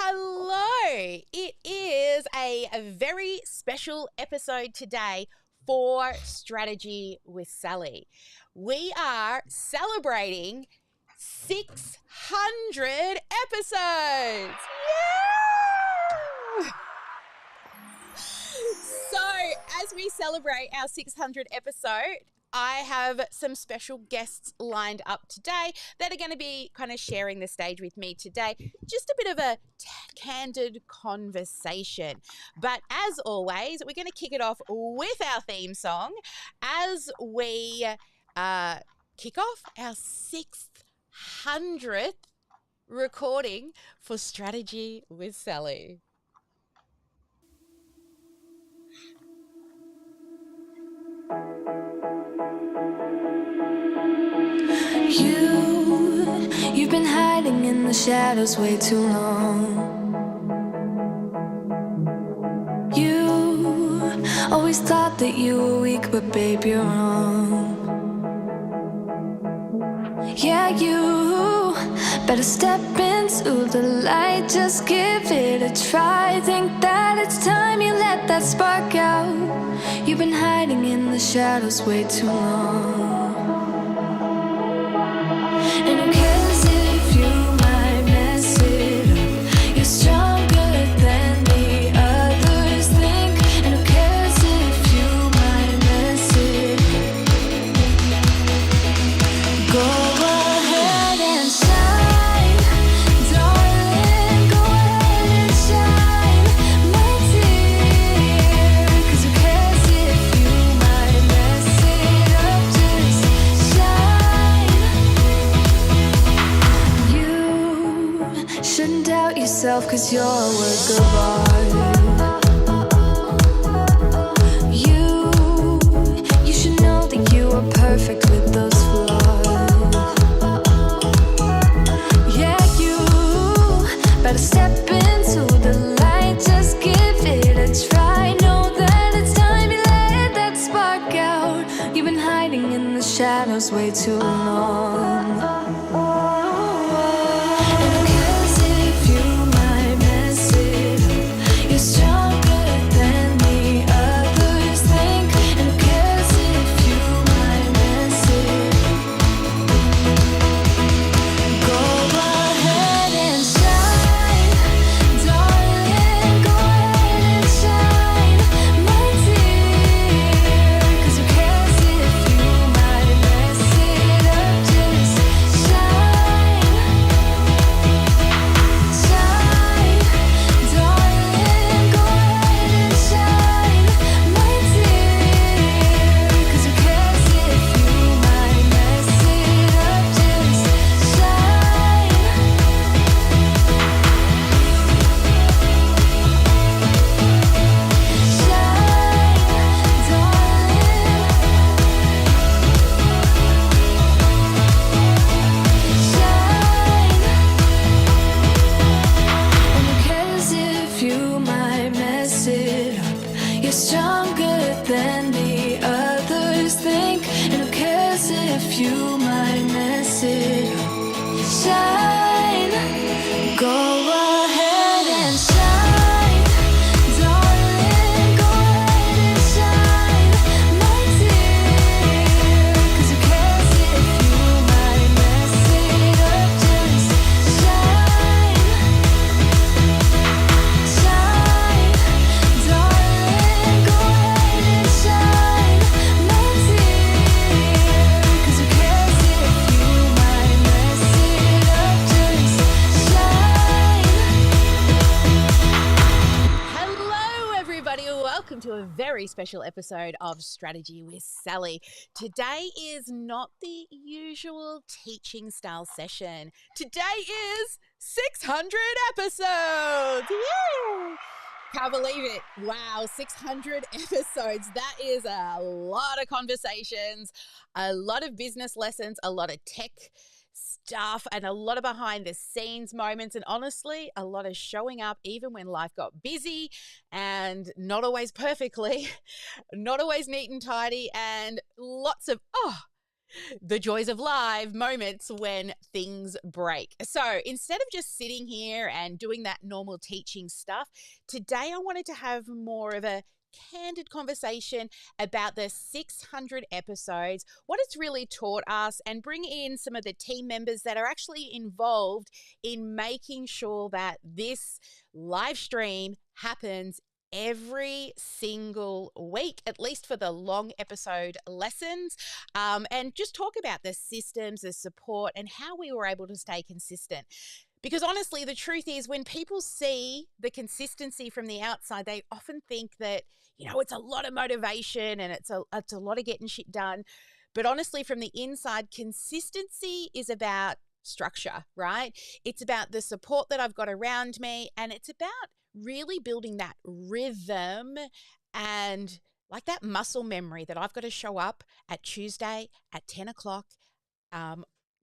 Hello. It is a very special episode today for Strategy with Sally. We are celebrating 600 episodes. Yeah! So, as we celebrate our 600th episode, I have some special guests lined up today that are going to be kind of sharing the stage with me today. Just a bit of a candid conversation. But as always, we're going to kick it off with our theme song as we kick off our 600th recording for Strategy with Sally. You've been hiding in the shadows way too long. You always thought that you were weak, but babe, you're wrong. Yeah, you better step into the light, just give it a try. Think that it's time you let that spark out. You've been hiding in the shadows way too long. And who cares if you might mess it up? You're stronger than the others think. And who cares if you might mess it up? Go ahead and shine, darling. Go ahead and shine, my dear. 'Cause who cares if you might mess it up? Just shine. You shouldn't doubt yourself, 'cause you're a work of art. You should know that you are perfect with those flaws. Yeah, you better step into the light, just give it a try. Know that it's time you let that spark out. You've been hiding in the shadows way too long. And who cares if you might mess it up? You're stronger than the others think. And who cares if you might mess it up? Go ahead and shine, darling. Go ahead and shine, my dear. 'Cause who cares if you might mess it up? Just shine, shine, darling. Go ahead and shine, my dear. 'Cause who cares if you might mess it up? Just shine. And who cares if you might mess it up? You're stronger than the others think. And who cares if you might mess it up? Shine, go ahead and shine, darling. Go ahead and shine, my dear. 'Cause who cares if you might mess it up? Just shine, shine, darling. Go ahead and shine, my dear. 'Cause who cares if you might mess it up? Just shine. Hello, everybody. Welcome to a very special episode of Strategy with Sally. Today is not the usual teaching style session. Today is 600 episodes. Yay! Can't believe it. Wow, 600 episodes. That is a lot of conversations, a lot of business lessons, a lot of tech stuff, and a lot of behind the scenes moments, and honestly, a lot of showing up even when life got busy and not always perfectly, not always neat and tidy, and lots of, The joys of live moments when things break. So instead of just sitting here and doing that normal teaching stuff, today I wanted to have more of a candid conversation about the 600 episodes, what it's really taught us, and bring in some of the team members that are actually involved in making sure that this live stream happens every single week, at least for the long episode lessons, and just talk about the systems, the support, and how we were able to stay consistent. Because honestly, the truth is, when people see the consistency from the outside, they often think that, it's a lot of motivation and it's a lot of getting shit done. But honestly, from the inside, consistency is about structure, right? It's about the support that I've got around me, and it's about really building that rhythm and like that muscle memory that I've got to show up at Tuesday at 10 o'clock.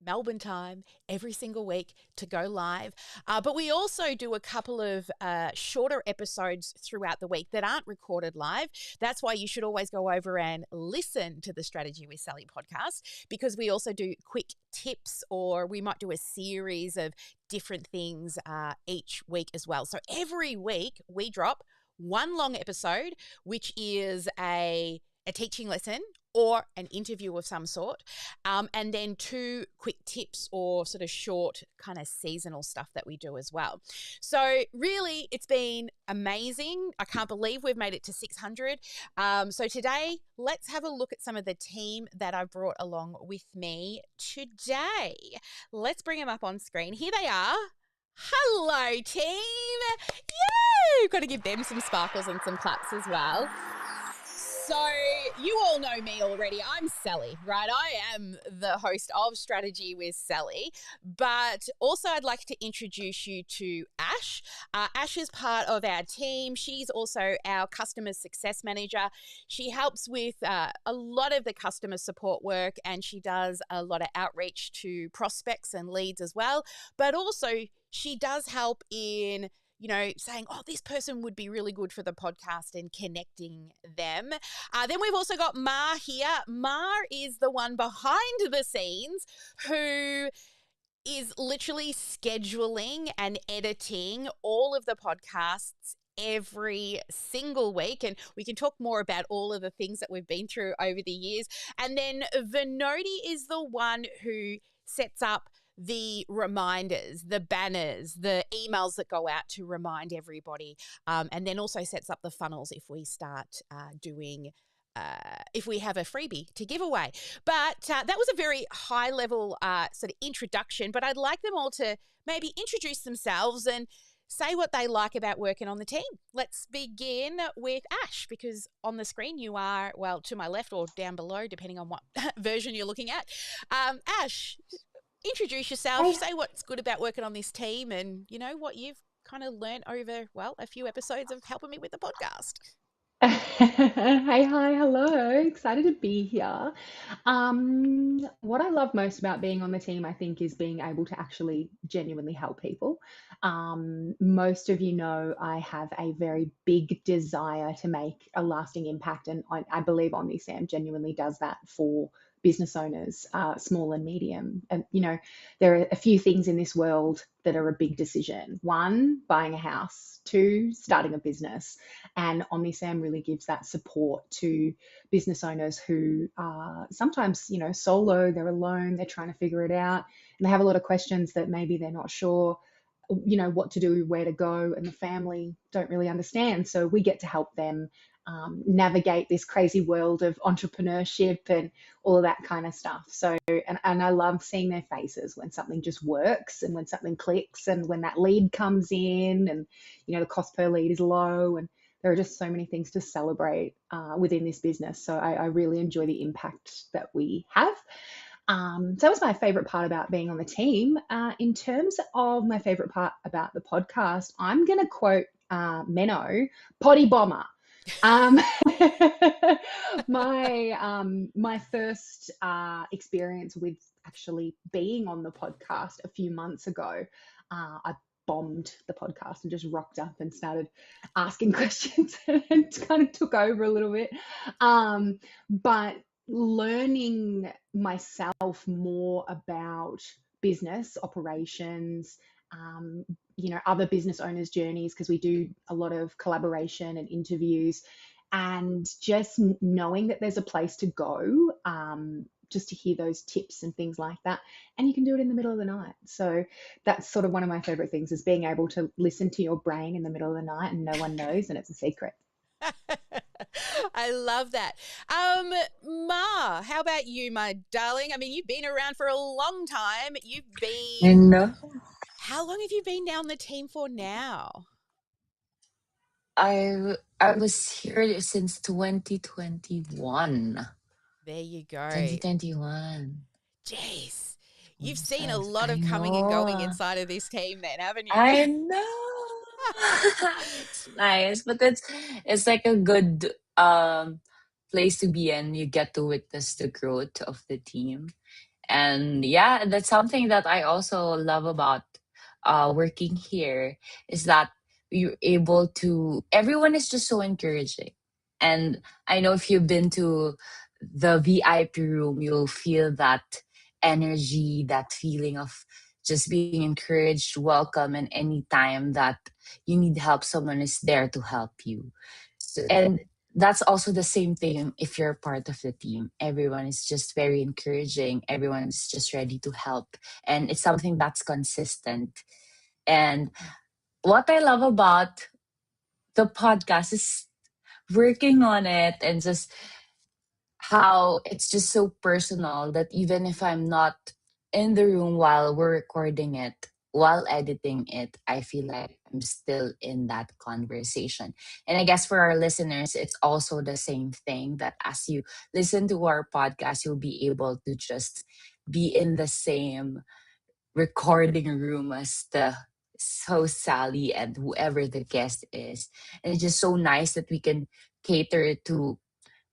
Melbourne time every single week to go live. But we also do a couple of shorter episodes throughout the week that aren't recorded live. That's why you should always go over and listen to the Strategy with Sally podcast, because we also do quick tips, or we might do a series of different things each week as well. So every week we drop one long episode, which is a teaching lesson or an interview of some sort, and then 2 quick tips or sort of short kind of seasonal stuff that we do as well. So really, it's been amazing. I can't believe we've made it to 600. So today, let's have a look at some of the team that I've brought along with me today. Let's bring them up on screen. Here they are. Hello, team. Yay! Got to give them some sparkles and some claps as well. So you all know me already. I'm Sally, right? I am the host of Strategy with Sally. But also I'd like to introduce you to Ash. Ash is part of our team. She's also our customer success manager. She helps with a lot of the customer support work, and she does a lot of outreach to prospects and leads as well. But also she does help in saying, oh, this person would be really good for the podcast, and connecting them. Then we've also got Mar here. Mar is the one behind the scenes who is literally scheduling and editing all of the podcasts every single week. And we can talk more about all of the things that we've been through over the years. And then Vinodi is the one who sets up the reminders, the banners, the emails that go out to remind everybody, and then also sets up the funnels if we start doing if we have a freebie to give away. But that was a very high level sort of introduction, but I'd like them all to maybe introduce themselves and say what they like about working on the team. Let's begin with Ash, because on the screen you are, well, to my left or down below, depending on what version you're looking at. Ash, introduce yourself, say what's good about working on this team, and what you've kind of learned over, well, a few episodes of helping me with the podcast. Hey, hi, hello. Excited to be here. What I love most about being on the team, I think, is being able to actually genuinely help people. Most of you know I have a very big desire to make a lasting impact, and I believe OmniSam genuinely does that for business owners, small and medium. And, there are a few things in this world that are a big decision. 1, buying a house. 2, starting a business. And OmniSam really gives that support to business owners who are sometimes, solo, they're alone, they're trying to figure it out, and they have a lot of questions that maybe they're not sure, what to do, where to go, and the family don't really understand. So we get to help them navigate this crazy world of entrepreneurship and all of that kind of stuff. So, and I love seeing their faces when something just works, and when something clicks, and when that lead comes in, and, the cost per lead is low, and there are just so many things to celebrate within this business. So I really enjoy the impact that we have. So that was my favorite part about being on the team. In terms of my favorite part about the podcast, I'm going to quote Menno, potty bomber. My first experience with actually being on the podcast a few months ago, I bombed the podcast and just rocked up and started asking questions and kind of took over a little bit. But learning myself more about business operations, um, other business owners' journeys, because we do a lot of collaboration and interviews, and just knowing that there's a place to go, just to hear those tips and things like that. And you can do it in the middle of the night. So that's sort of one of my favorite things, is being able to listen to your brain in the middle of the night and no one knows, and it's a secret. I love that. Ma, how about you, my darling? I mean, you've been around for a long time. And How long have you been down the team for now? I was here since 2021. There you go. 2021. Jeez. You've Yes, seen a I lot of I coming and going know. inside of this team then, haven't you? I know. It's nice, but it's like a good place to be in. You get to witness the growth of the team. And yeah, that's something that I also love about working here, is that you're able to, everyone is just so encouraging. And I know if you've been to the VIP room, you'll feel that energy, that feeling of just being encouraged, welcome, and any time that you need help, someone is there to help you. And that's also the same thing if you're part of the team. Everyone is just very encouraging. Everyone is just ready to help. And it's something that's consistent. And what I love about the podcast is working on it, and just how it's just so personal that even if I'm not in the room while we're recording it, while editing it, I feel like I'm still in that conversation. And I guess for our listeners, it's also the same thing, that as you listen to our podcast, you'll be able to just be in the same recording room as the host Sally and whoever the guest is. And it's just so nice that we can cater to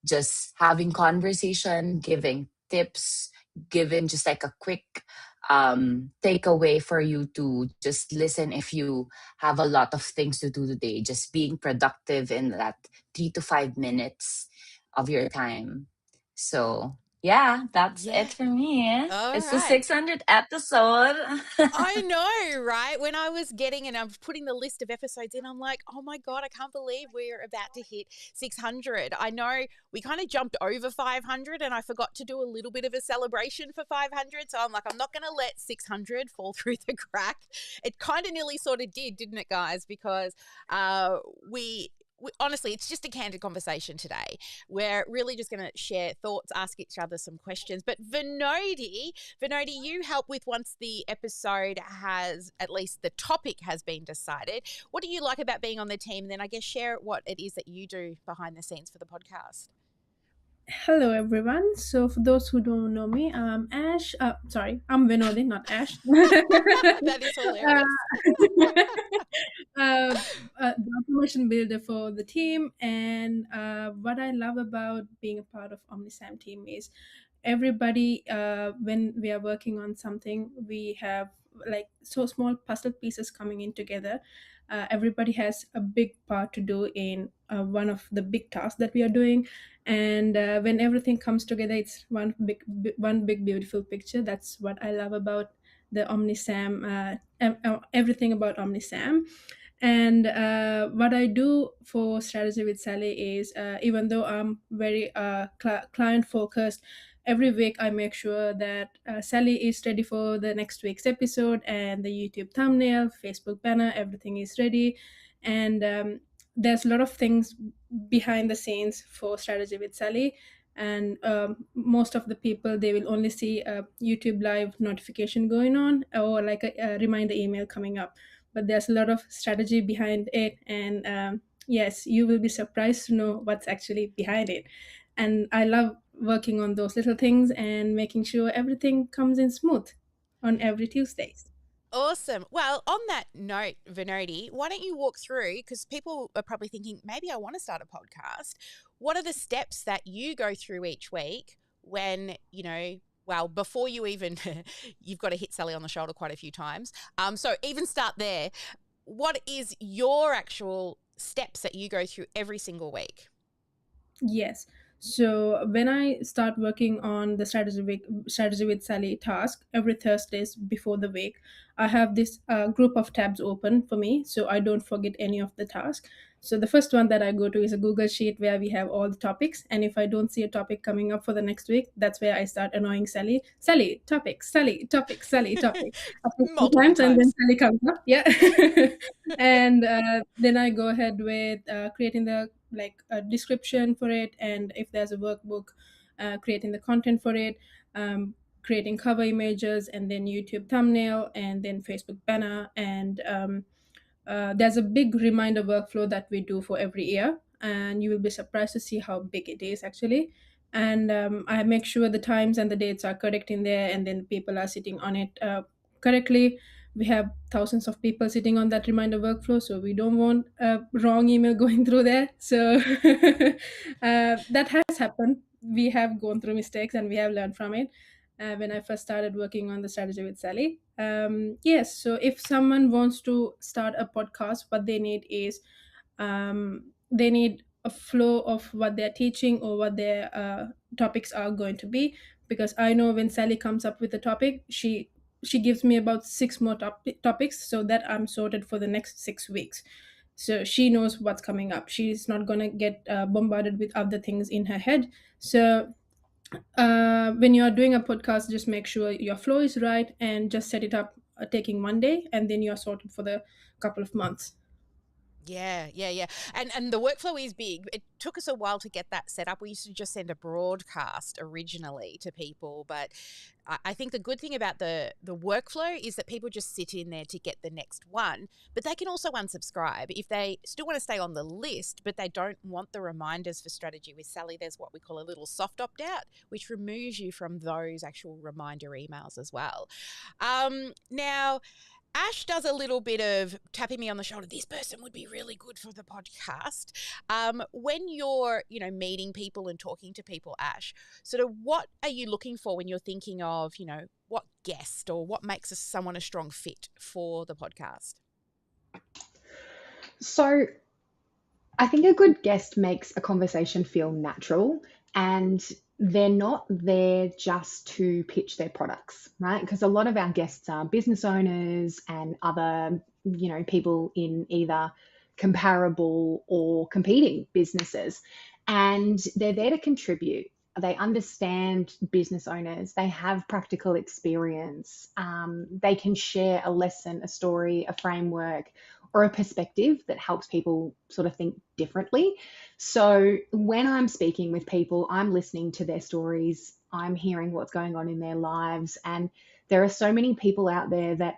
just having conversation, giving tips, giving just like a quick takeaway for you to just listen if you have a lot of things to do today. Just being productive in that 3 to 5 minutes of your time. So yeah, that's Yeah. it for me. All It's the right. 600th episode. I know, right? When I was getting and I'm putting the list of episodes in, I'm like, oh my God, I can't believe we're about to hit 600. I know we kind of jumped over 500 and I forgot to do a little bit of a celebration for 500. So I'm like, I'm not going to let 600 fall through the crack. It kind of nearly sort of did, didn't it, guys? Because we honestly, it's just a candid conversation today. We're really just going to share thoughts, ask each other some questions. But Vinodi, you help with once the episode has, at least the topic has been decided. What do you like about being on the team? And then I guess share what it is that you do behind the scenes for the podcast. Hello, everyone. So, for those who don't know me, I'm Ash. Sorry, I'm Vinodi, not Ash. That is hilarious. The automation builder for the team, and what I love about being a part of OmniSam team is everybody. When we are working on something, we have like so small puzzle pieces coming in together. Everybody has a big part to do in one of the big tasks that we are doing, and when everything comes together, it's one big beautiful picture. That's what I love about the OmniSam, everything about OmniSam. And what I do for Strategy with Sally is, even though I'm very client focused, every week I make sure that Sally is ready for the next week's episode, and the YouTube thumbnail, Facebook banner, everything is ready. And there's a lot of things behind the scenes for Strategy with Sally. And most of the people, they will only see a YouTube live notification going on, or like a reminder email coming up, but there's a lot of strategy behind it. And yes, you will be surprised to know what's actually behind it. And I love working on those little things and making sure everything comes in smooth on every Tuesdays. Awesome. Well, on that note, Vinodi, why don't you walk through, because people are probably thinking, maybe I want to start a podcast. What are the steps that you go through each week when, well, before you even, you've got to hit Sally on the shoulder quite a few times. So even start there. What is your actual steps that you go through every single week? Yes. So when I start working on the strategy with Sally task every Thursdays before the week, I have this group of tabs open for me, so I don't forget any of the tasks. So the first one that I go to is a Google Sheet where we have all the topics, and if I don't see a topic coming up for the next week, that's where I start annoying Sally. Sally, topic, Sally, topic, Sally, topic. After three Multiple times, and then times. Sally comes up. Yeah, and then I go ahead with creating the a description for it, and if there's a workbook, creating the content for it, creating cover images, and then YouTube thumbnail, and then Facebook banner, and there's a big reminder workflow that we do for every year, and you will be surprised to see how big it is actually. And I make sure the times and the dates are correct in there, and then people are sitting on it correctly. We have thousands of people sitting on that reminder workflow, so we don't want a wrong email going through there. So that has happened. We have gone through mistakes and we have learned from it when I first started working on the strategy with Sally. Yes, so if someone wants to start a podcast, what they need is they need a flow of what they're teaching or what their topics are going to be. Because I know when Sally comes up with a topic, she gives me about six more topics so that I'm sorted for the next 6 weeks. So she knows what's coming up. She's not gonna get bombarded with other things in her head. So when you're doing a podcast, just make sure your flow is right and just set it up taking one day, and then you're sorted for the couple of months. Yeah. And the workflow is big. It took us a while to get that set up. We used to just send a broadcast originally to people, but I think the good thing about the workflow is that people just sit in there to get the next one, but they can also unsubscribe if they still want to stay on the list, but they don't want the reminders for Strategy with Sally. There's what we call a little soft opt out, which removes you from those actual reminder emails as well. Now, Ash does a little bit of tapping me on the shoulder. This person would be really good for the podcast. When you're, meeting people and talking to people, Ash, sort of what are you looking for when you're thinking of, what guest or what makes someone a strong fit for the podcast? So I think a good guest makes a conversation feel natural, and they're not there just to pitch their products, right? Because a lot of our guests are business owners and other, people in either comparable or competing businesses, and they're there to contribute. They understand business owners, they have practical experience, they can share a lesson, a story, a framework, or a perspective that helps people sort of think differently. So when I'm speaking with people, I'm listening to their stories, I'm hearing what's going on in their lives. And there are so many people out there that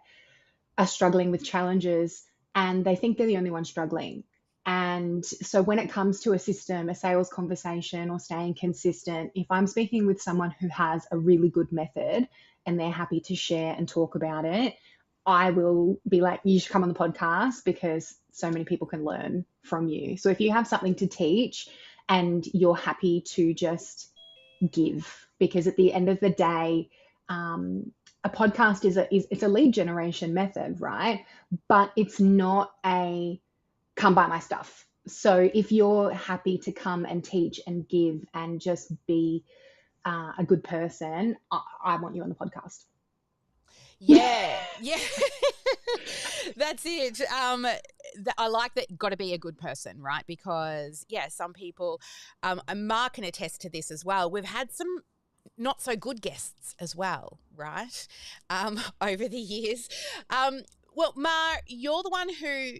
are struggling with challenges and they think they're the only one struggling. And so when it comes to a system, a sales conversation, or staying consistent, if I'm speaking with someone who has a really good method and they're happy to share and talk about it, I will be like, you should come on the podcast because so many people can learn from you. So if you have something to teach and you're happy to just give, because at the end of the day, a podcast it's a lead generation method, right? But it's not a come buy my stuff. So if you're happy to come and teach and give and just be a good person, I want you on the podcast. Yeah. That's it. I like that. Got to be a good person, right? Because some people, and Mark can attest to this as well. We've had some not so good guests as well, right? Over the years. Well, Mar, you're the one who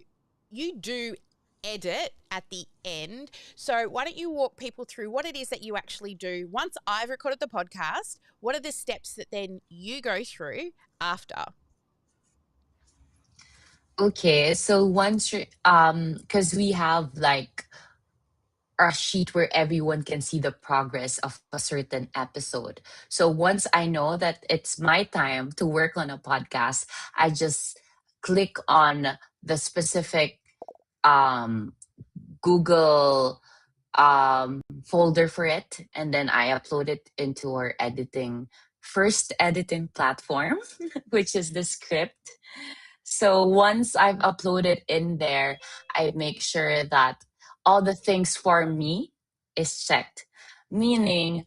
you do edit at the end. So why don't you walk people through what it is that you actually do once I've recorded the podcast? What are the steps that then you go through after? Okay, so once because we have like a sheet where everyone can see the progress of a certain episode. So once I know that it's my time to work on a podcast, I just click on the specific um, Google folder for it, and then I upload it into our first editing platform, which is the script. So once I've uploaded in there, I make sure that all the things for me is checked. meaning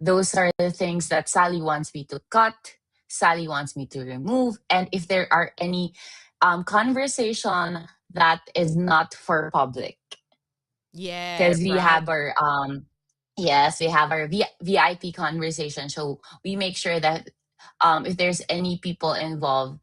those are the things that Sally wants me to cut, Sally wants me to remove, and if there are any conversation that is not for public, Yeah, because we right. have our yes, we have our VIP conversation. So we make sure that if there's any people involved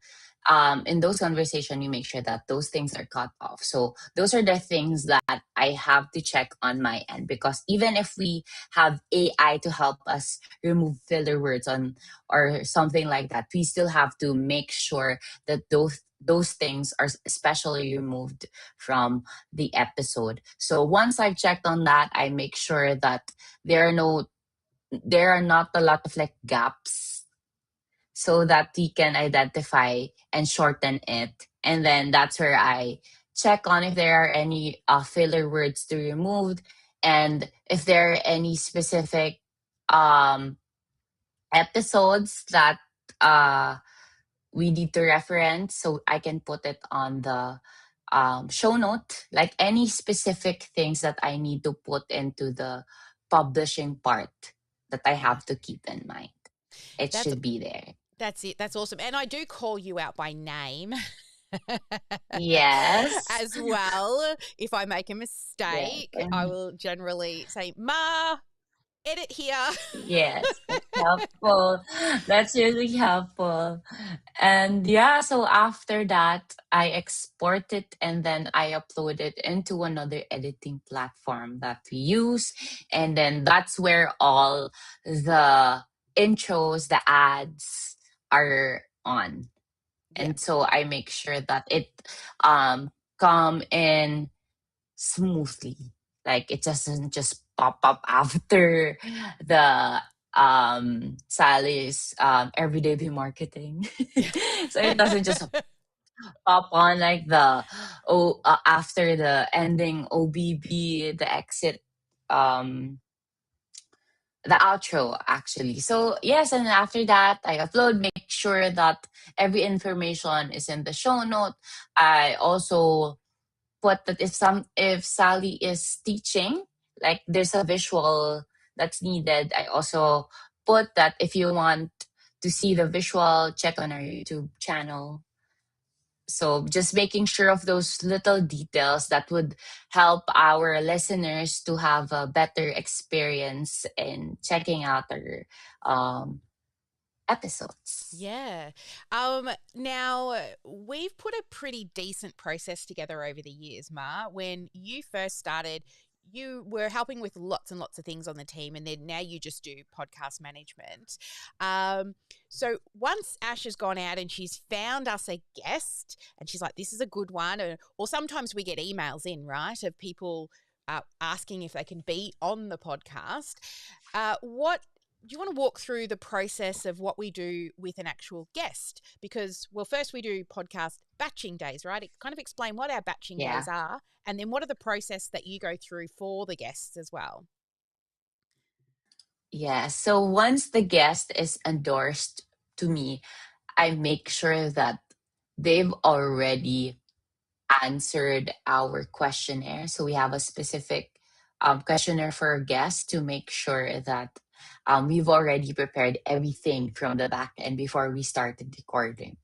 in those conversation, we make sure that those things are cut off. So those are the things that I have to check on my end, because even if we have AI to help us remove filler words on or something like that, we still have to make sure that those things are especially removed from the episode. So once I've checked on that, I make sure that there are no there are not a lot of like gaps, so that we can identify and shorten it. And then that's where I check on if there are any filler words to remove, and if there are any specific um episodes that uh we need to reference, so I can put it on the show note, like any specific things that I need to put into the publishing part that I Yeah. have to keep in mind. It That's should be there. that's it. That's awesome. And I do call you out by name Yes. as well. If I make a Yes. mistake, I will generally say, Ma, edit here. Yes, that's helpful. That's really helpful. And yeah, so after that, I export it and then I upload it into another editing platform that we use. And then that's where all the intros, the ads are on. Yeah. And so I make sure that it come in smoothly. Like it doesn't just pop up after the Sally's everyday be marketing. So it doesn't just pop on like the after the ending OBB, the exit, um the outro actually. So yes, and after that I upload, make sure that every information is in the show note. I also put that if Sally is teaching, like there's a visual that's needed, I also put that if you want to see the visual, check on our YouTube channel. So just making sure of those little details that would help our listeners to have a better experience in checking out our um, episodes. Yeah. Now we've put a pretty decent process together over the years, Ma. When you first started, you were helping with lots and lots of things on the team, and then now you just do podcast management. So once Ash has gone out and she's found us a guest, and she's like, "This is a good one," or sometimes we get emails in, right, of people asking if they can be on the podcast. What do you want to walk through the process of what we do with an actual guest? Because, well, first we do podcast batching days, right? Kind of explain what our batching Yeah. days are, and then what are the process that you go through for the guests as well? Yeah. So once the guest is endorsed to me, I make sure that they've already answered our questionnaire. So we have a specific questionnaire for our guests to make sure that we've already prepared everything from the back end before we started recording.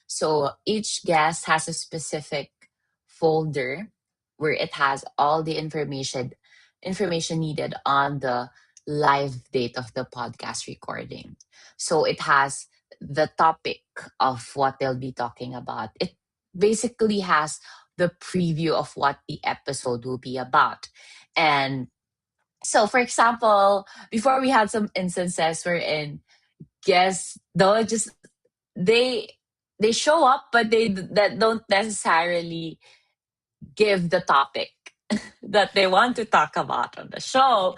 So each guest has a specific folder where it has all the information needed on the live date of the podcast recording. So it has the topic of what they'll be talking about. It basically has the preview of what the episode will be about. And so for example, before we had some instances wherein guests they'll just they they show up but that don't necessarily give the topic that they want to talk about on the show.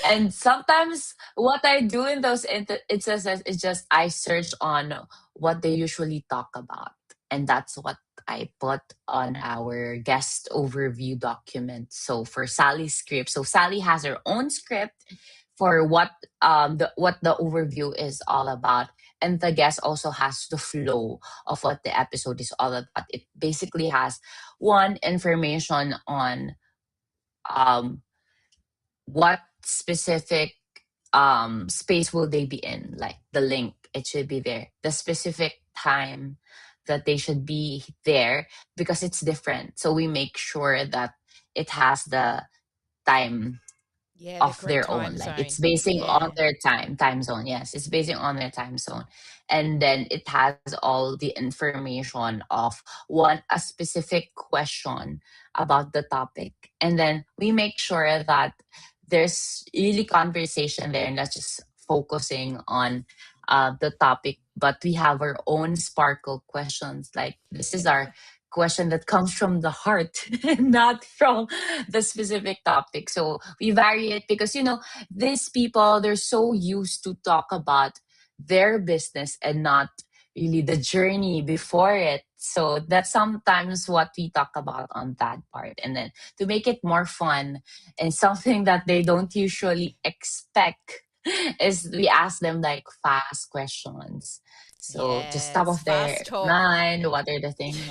And sometimes what I do in those instances is just I search on what they usually talk about. And that's what I put on our guest overview document. So for Sally's script, so Sally has her own script for what the overview is all about. And the guest also has the flow of what the episode is all about. It basically has one information on what specific space will they be in, like the link, it should be there, the specific time that they should be there, because it's different, so we make sure that it has the time Yeah, the of correct their own, time like zone. it's basing on Yeah. their time zone. Yes, it's basing on their time zone. And then it has all the information of one a specific question about the topic, and then we make sure that there's really conversation there, not just focusing on the topic, but we have our own sparkle questions, like this is Yeah. our question that comes from the heart and not from the specific topic. So we vary it because, these people, they're so used to talk about their business and not really the journey before it. So that's sometimes what we talk about on that part. And then to make it more fun and something that they don't usually expect is we ask them like fast questions. So just top Yes. of their Fast talk. mind, what are the things?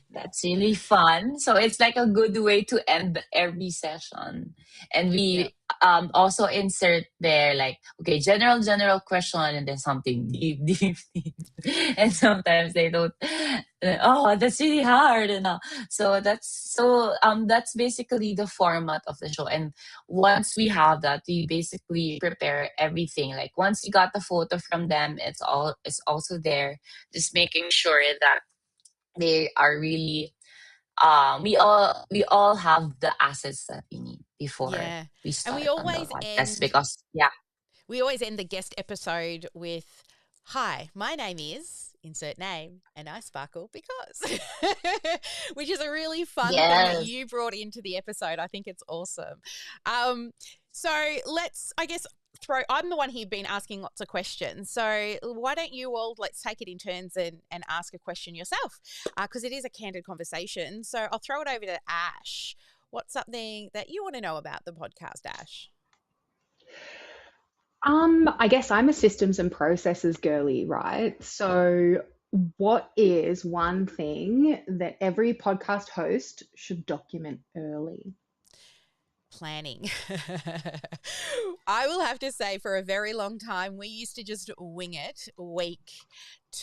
That's really fun. So it's like a good way to end every session. And Yeah. we also insert there like, okay, general question and then something deep, deep, deep. And sometimes they don't, oh, that's really hard. So that's basically the format of the show. And once we have that, we basically prepare everything. Like once you got the photo from them, it's also there. Just making sure that they are really we all have the assets that we need before Yeah. we And start on the podcast, because we always end the guest episode with, "Hi, my name is insert name, and I sparkle because," which is a really fun thing that yes, you brought into the episode. I think it's awesome. So let's, I guess, I'm the one here been asking lots of questions. So why don't you all, let's take it in turns and ask a question yourself, because it is a candid conversation. So I'll throw it over to Ash. What's something that you want to know about the podcast, Ash? I guess I'm a systems and processes girly, right? So, what is one thing that every podcast host should document early? Planning. I will have to say, for a very long time, we used to just wing it week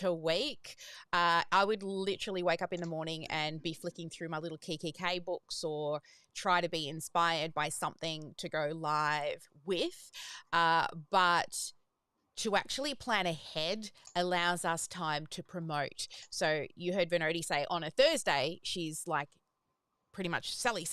to week. I would literally wake up in the morning and be flicking through my little Kiki K books or try to be inspired by something to go live with. But to actually plan ahead allows us time to promote. So you heard Venodi say on a Thursday, she's like, pretty much, Sally,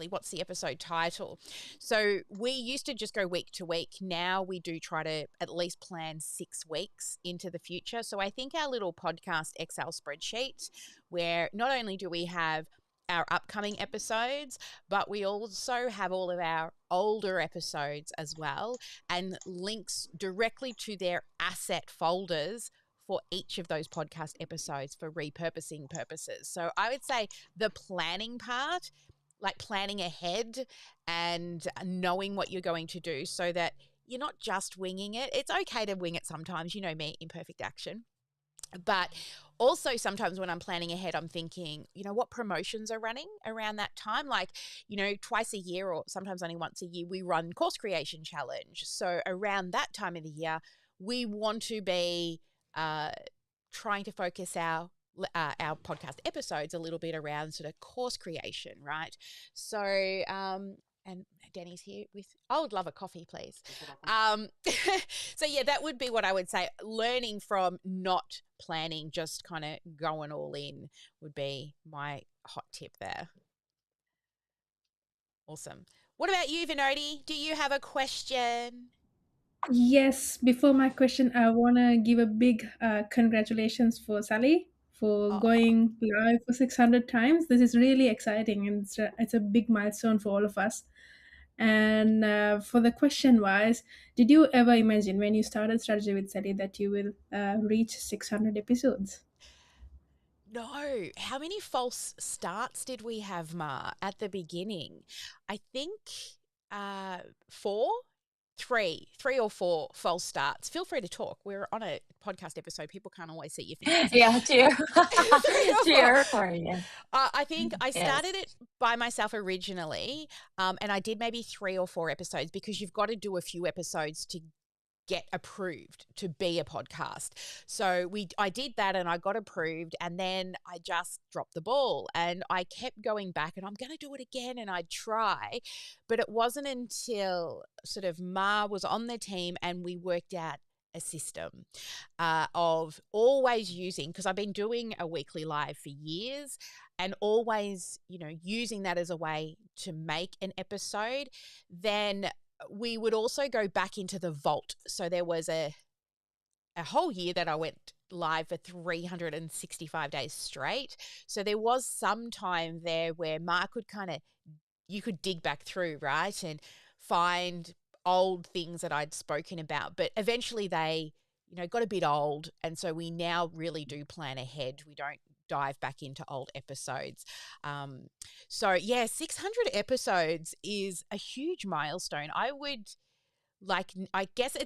what's the episode title? So we used to just go week to week. Now we do try to at least plan 6 weeks into the future. So I think our little podcast Excel spreadsheet, where not only do we have our upcoming episodes, but we also have all of our older episodes as well, and links directly to their asset folders for each of those podcast episodes for repurposing purposes. So I would say the planning part, like planning ahead and knowing what you're going to do so that you're not just winging it. It's okay to wing it sometimes, you know me, imperfect action. But also sometimes when I'm planning ahead, I'm thinking, what promotions are running around that time? Like, twice a year or sometimes only once a year, we run Course Creation Challenge. So around that time of the year, we want to be trying to focus our podcast episodes a little bit around sort of course creation, right? So, and Danny's here with, I would love a coffee, please. So yeah, that would be what I would say. Learning from not planning, just kind of going all in would be my hot tip there. Awesome. What about you, Vinodi? Do you have a question? Yes, before my question, I want to give a big congratulations for Sally for Oh, going live for 600 times. This is really exciting, and it's a big milestone for all of us. And for the question wise, did you ever imagine when you started Strategy with Sally that you will reach 600 episodes? no. How many false starts did we have, Ma, at the beginning? I think 4, 3 or 4 false starts. Feel free to talk. We're on a podcast episode. People can't always see your faces. yeah, cheer, 3 or 4. cheer for you. I think I Yes. started it by myself originally, and I did maybe 3 or 4 episodes because you've got to do a few episodes to get approved to be a podcast. So I did that and I got approved, and then I just dropped the ball and I kept going back and I'm going to do it again and I'd try. But it wasn't until sort of Ma was on the team and we worked out a system of always using, because I've been doing a weekly live for years and always, using that as a way to make an episode. Then we would also go back into the vault. So there was a whole year that I went live for 365 days straight. So there was some time there where Mark could you could dig back through, right? And find old things that I'd spoken about. But eventually they, got a bit old. And so we now really do plan ahead. We don't dive back into old episodes. So yeah, 600 episodes is a huge milestone. I guess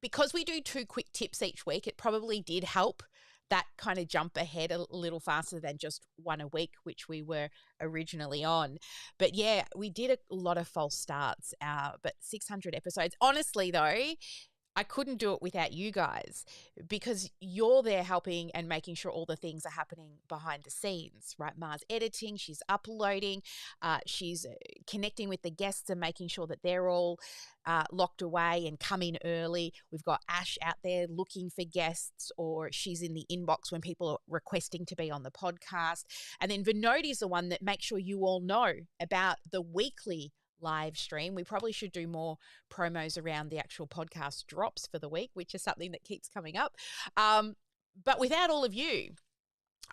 because we do 2 quick tips each week, it probably did help that kind of jump ahead a little faster than just one a week, which we were originally on. But yeah, we did a lot of false starts, but 600 episodes. Honestly, though, I couldn't do it without you guys because you're there helping and making sure all the things are happening behind the scenes, right? Ma's editing, she's uploading, she's connecting with the guests and making sure that they're all locked away and come in early. We've got Ash out there looking for guests, or she's in the inbox when people are requesting to be on the podcast. And then Vinodi's the one that makes sure you all know about the weekly live stream. We probably should do more promos around the actual podcast drops for the week, which is something that keeps coming up. But without all of you,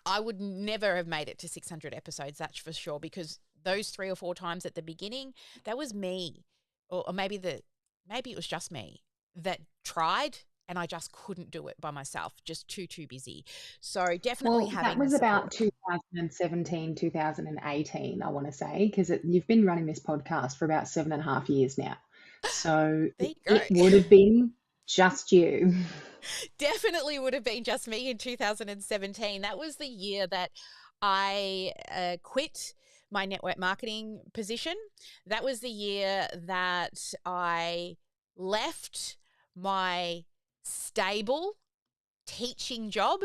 I would never have made it to 600 episodes, that's for sure, because those 3 or 4 times at the beginning, that was me, or maybe it was just me that tried, and I just couldn't do it by myself, just too busy. So definitely Well, that having was the about support. 2017, 2018, I want to say, because you've been running this podcast for about 7.5 years now. So There you go. it would have been just you. Definitely would have been just me in 2017. That was the year that I quit my network marketing position. That was the year that I left my stable teaching job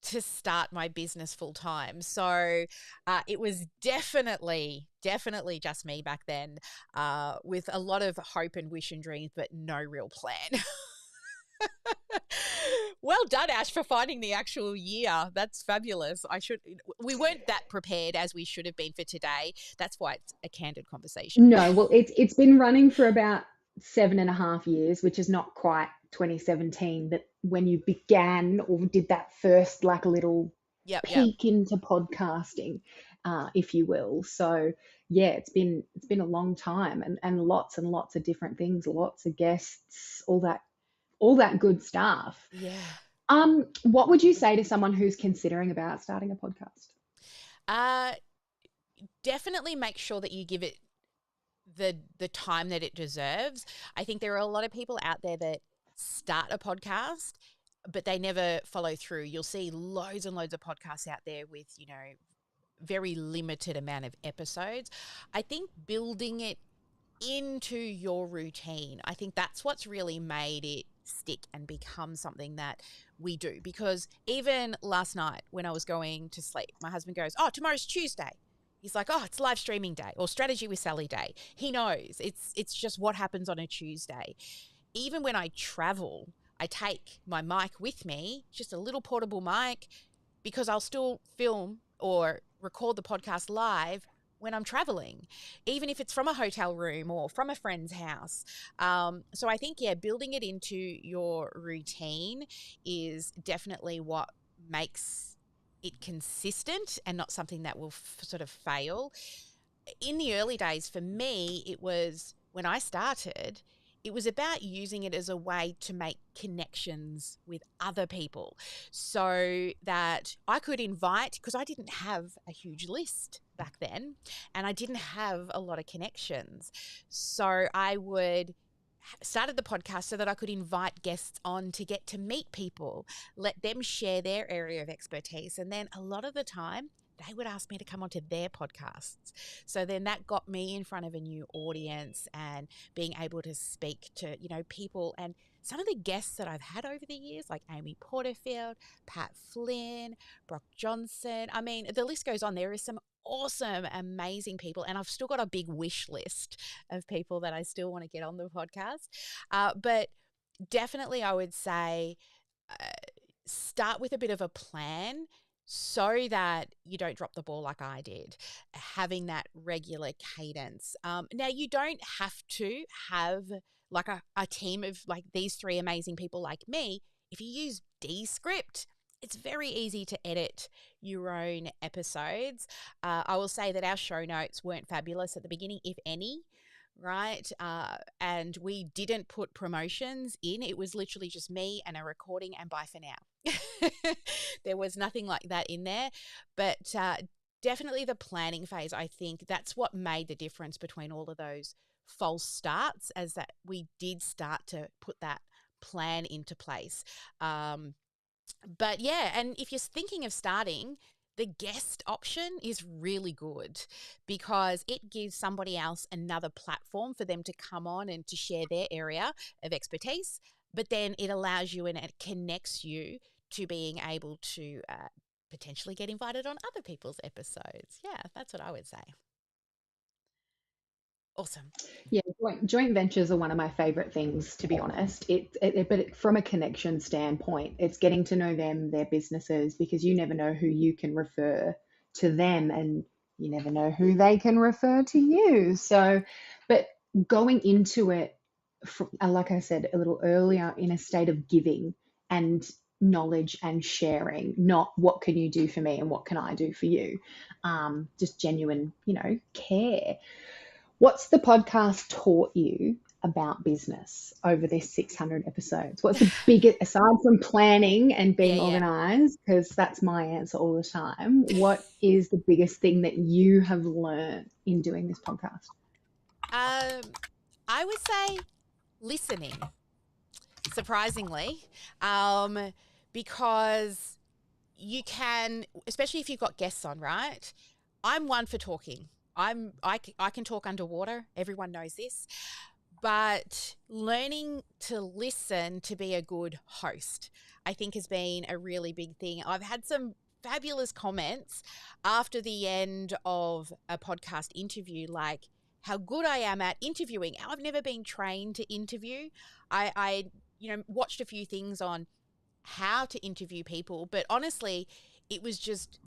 to start my business full time. So it was definitely just me back then, with a lot of hope and wish and dreams, but no real plan. Well done, Ash, for finding the actual year. That's fabulous. We weren't that prepared as we should have been for today. That's why it's a candid conversation. No, well, it's been running for about 7.5 years, which is not quite 2017, but when you began or did that first little Yep. peek into podcasting, if you will. So yeah, it's been a long time, and lots and lots of different things, lots of guests, all that good stuff. Yeah. What would you say to someone who's considering about starting a podcast? Definitely make sure that you give it the time that it deserves. I think there are a lot of people out there that start a podcast, but they never follow through. You'll see loads and loads of podcasts out there with, very limited amount of episodes. I think building it into your routine, I think that's what's really made it stick and become something that we do. Because even last night when I was going to sleep, my husband goes, "Oh, tomorrow's Tuesday." He's like, "Oh, it's live streaming day or strategy with Sally day." He knows it's just what happens on a Tuesday. Even when I travel, I take my mic with me, just a little portable mic, because I'll still film or record the podcast live when I'm traveling, even if it's from a hotel room or from a friend's house. So I think, building it into your routine is definitely what makes it consistent and not something that will sort of fail. In the early days, for me, it was when I started, it was about using it as a way to make connections with other people so that I could invite, because I didn't have a huge list back then and I didn't have a lot of connections. So I would started the podcast so that I could invite guests on to get to meet people, let them share their area of expertise. And then a lot of the time they would ask me to come onto their podcasts. So then that got me in front of a new audience and being able to speak to, people. And some of the guests that I've had over the years, like Amy Porterfield, Pat Flynn, Brock Johnson. I mean, the list goes on. There is some awesome, amazing people. And I've still got a big wish list of people that I still want to get on the podcast. But definitely I would say start with a bit of a plan so that you don't drop the ball like I did, having that regular cadence. Now, you don't have to have like a team of like these three amazing people like me. If you use Descript, it's very easy to edit your own episodes. I will say that our show notes weren't fabulous at the beginning, if any, right? And we didn't put promotions in. It was literally just me and a recording and bye for now. There was nothing like that in there. But definitely the planning phase, I think that's what made the difference between all of those false starts, as that we did start to put that plan into place. But yeah, and if you're thinking of starting, the guest option is really good because it gives somebody else another platform for them to come on and to share their area of expertise. But then it allows you and it connects you to being able to potentially get invited on other people's episodes. Yeah, that's what I would say. Awesome. Yeah, joint ventures are one of my favorite things, to be honest. But from a connection standpoint, it's getting to know them, their businesses, because you never know who you can refer to them, and you never know who they can refer to you. So, but going into it, like I said a little earlier, in a state of giving and knowledge and sharing, not what can you do for me and what can I do for you, just genuine, care. What's the podcast taught you about business over this 600 episodes? What's the biggest, aside from planning and being organized, because that's my answer all the time, what is the biggest thing that you have learned in doing this podcast? I would say listening, surprisingly, because you can, especially if you've got guests on, right? I'm one for talking. I can talk underwater. Everyone knows this. But learning to listen to be a good host, I think, has been a really big thing. I've had some fabulous comments after the end of a podcast interview, like how good I am at interviewing. I've never been trained to interview. I watched a few things on how to interview people, but honestly, it was just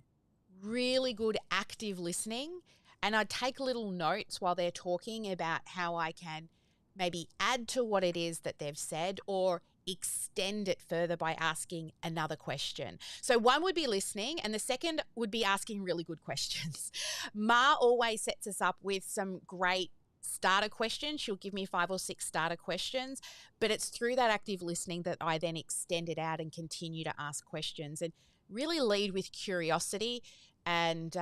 really good active listening. And I'd take little notes while they're talking about how I can maybe add to what it is that they've said or extend it further by asking another question. So one would be listening, and the second would be asking really good questions. Ma always sets us up with some great starter questions. She'll give me 5 or 6 starter questions, but it's through that active listening that I then extend it out and continue to ask questions and really lead with curiosity and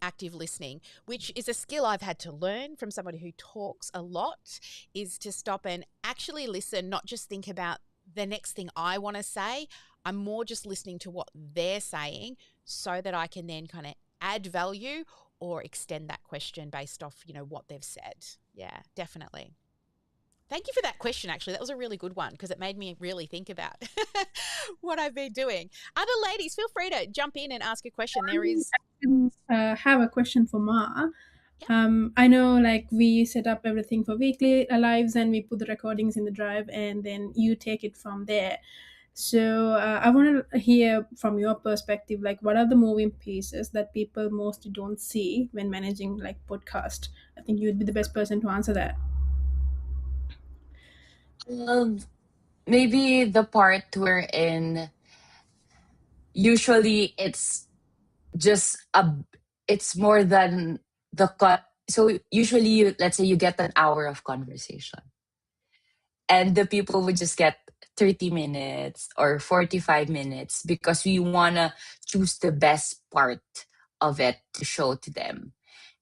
active listening, which is a skill I've had to learn from somebody who talks a lot, is to stop and actually listen, not just think about the next thing I want to say. I'm more just listening to what they're saying so that I can then kind of add value or extend that question based off, what they've said. Yeah, definitely. Thank you for that question, actually. That was a really good one because it made me really think about what I've been doing. Other ladies, feel free to jump in and ask a question. There is... I have a question for Ma. I know we set up everything for weekly lives and we put the recordings in the drive and then you take it from there. So I want to hear from your perspective, what are the moving pieces that people mostly don't see when managing podcast? I think you'd be the best person to answer that. Maybe the part wherein usually it's just it's more than the cut. So usually, let's say you get an hour of conversation, and the people would just get 30 minutes or 45 minutes because we want to choose the best part of it to show to them.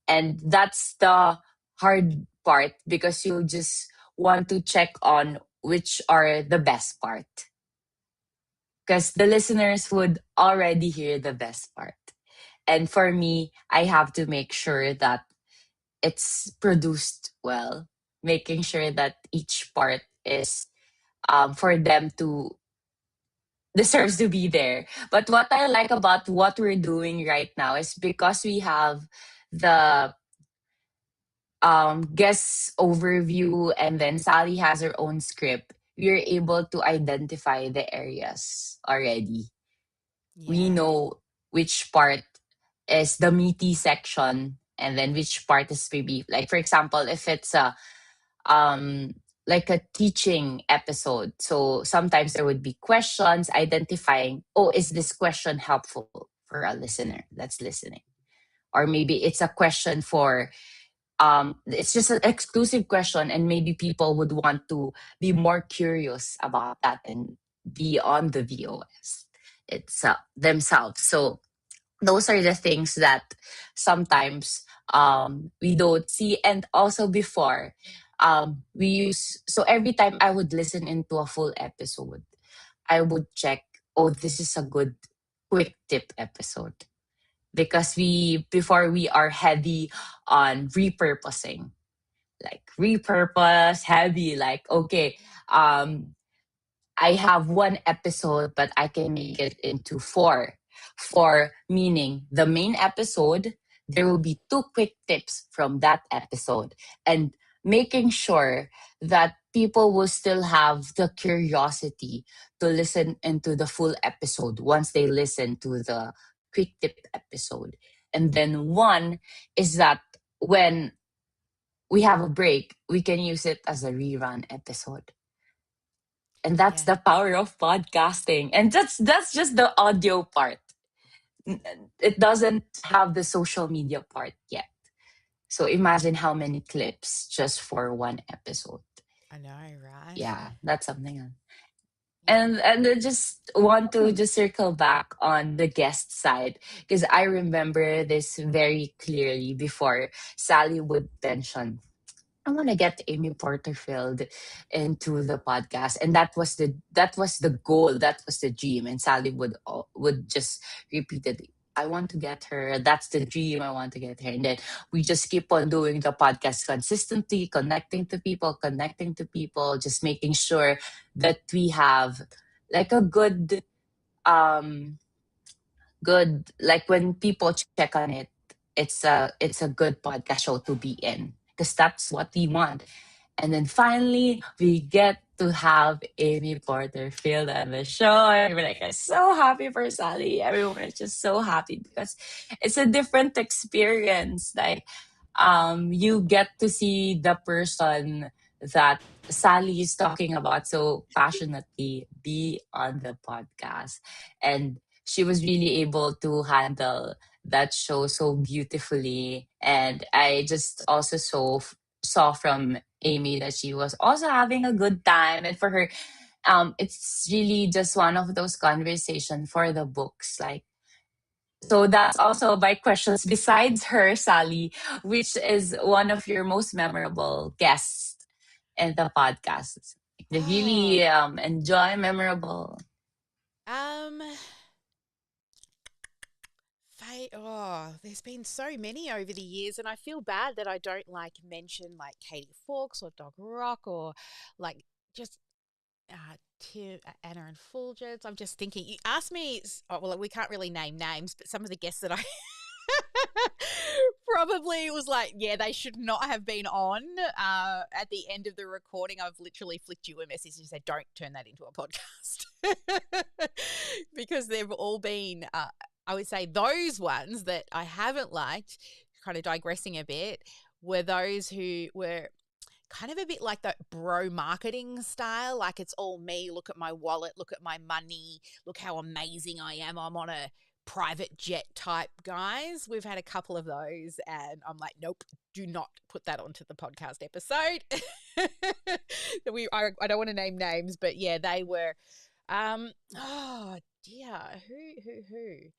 And that's the hard part because you just want to check on which are the best part. Because the listeners would already hear the best part. And for me, I have to make sure that it's produced well, making sure that each part is for them to deserves to be there. But what I like about what we're doing right now is because we have the guest overview and then Sally has her own script, we're able to identify the areas already. We Yeah. know which part is the meaty section and then which part is maybe like, for example, if it's a um like a teaching episode, so sometimes there would be questions identifying, oh, is this question helpful for a listener that's listening, or maybe it's a question for it's just an exclusive question and maybe people would want to be more curious about that and be on the VOS it's themselves. So those are the things that sometimes we don't see. And also before, we use, so every time I would listen into a full episode, I would check, oh, this is a good quick tip episode. Because before we are heavy on repurposing, like repurpose, heavy, like, okay, um, I have one episode, but I can make it into four. Four, meaning the main episode, there will be two quick tips from that episode. And making sure that people will still have the curiosity to listen into the full episode once they listen to the quick tip episode. And then one is that when we have a break, we can use it as a rerun episode. And that's Yeah. the power of podcasting. And that's just the audio part. It doesn't have the social media part yet. So imagine how many clips just for one episode. I know, right? Yeah, that's something else. Yeah. And I just want to just circle back on the guest side because I remember this very clearly before Sally would mention, I want to get Amy Porterfield into the podcast, and that was the goal, that was the dream. And Sally would just repeat it. I want to get her. That's the dream. I want to get her, and then we just keep on doing the podcast consistently, connecting to people, just making sure that we have like a um good, like when people check on it, it's a good podcast show to be in because that's what we want. And then finally, we get to have Amy Porterfield on the show. And we're like, I'm so happy for Sally. Everyone is just so happy because it's a different experience. Like, you get to see the person that Sally is talking about so passionately be on the podcast. And she was really able to handle that show so beautifully. And I just also saw from Amy that she was also having a good time. And for her, it's really just one of those conversations for the books. Like, so that's also my questions. Besides her, Sally, which is one of your most memorable guests in the podcast? The Oh, really enjoy memorable. um, there's been so many over the years, and I feel bad that I don't like mention like Katie Fawkes or Dog Rock or like just Anna and Fulgence. I'm just thinking. You asked me. Oh, well, we can't really name names, but some of the guests that I probably was like, yeah, they should not have been on. At the end of the recording, I've literally flicked you a message and said, don't turn that into a podcast because they've all been. I would say those ones that I haven't liked, kind of digressing a bit, were those who were kind of a bit like that bro marketing style. Like it's all me. Look at my wallet. Look at my money. Look how amazing I am. I'm on a private jet type guys. We've had a couple of those, and I'm like, nope, do not put that onto the podcast episode. I don't want to name names, but yeah, they were. Oh dear, who?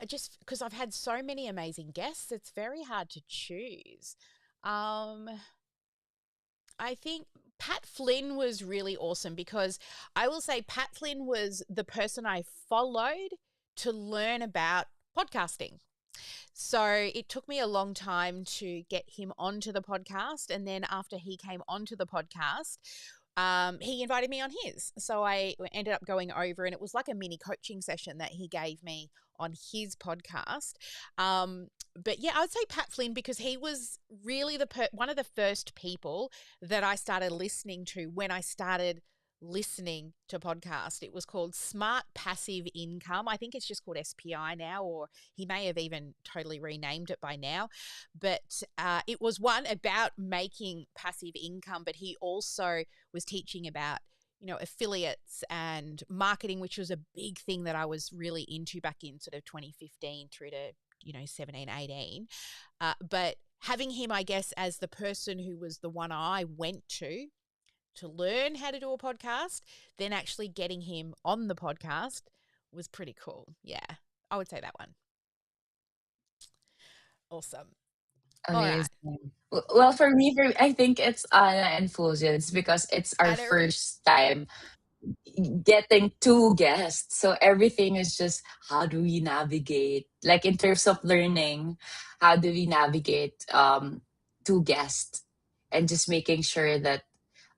I just because I've had so many amazing guests, it's very hard to choose. Um, I think Pat Flynn was really awesome because I will say Pat Flynn was the person I followed to learn about podcasting. So it took me a long time to get him onto the podcast. And then after he came onto the podcast, he invited me on his. So I ended up going over, and it was like a mini coaching session that he gave me on his podcast. But yeah, I would say Pat Flynn, because he was really one of the first people that I started listening to when I started listening to podcast. It was called Smart Passive Income. I think it's just called SPI now, or he may have even totally renamed it by now. But it was one about making passive income, but he also was teaching about, you know, affiliates and marketing, which was a big thing that I was really into back in sort of 2015 through to, you know, 17, 18. But having him, I guess, as the person who was the one I went to learn how to do a podcast, then actually getting him on the podcast was pretty cool. Yeah, I would say that one. Awesome. All right. Amazing. Well, for me, I think it's Anna and Fusions because it's our Anna, first time getting two guests. So everything is just how do we navigate, like in terms of learning, how do we navigate two guests and just making sure that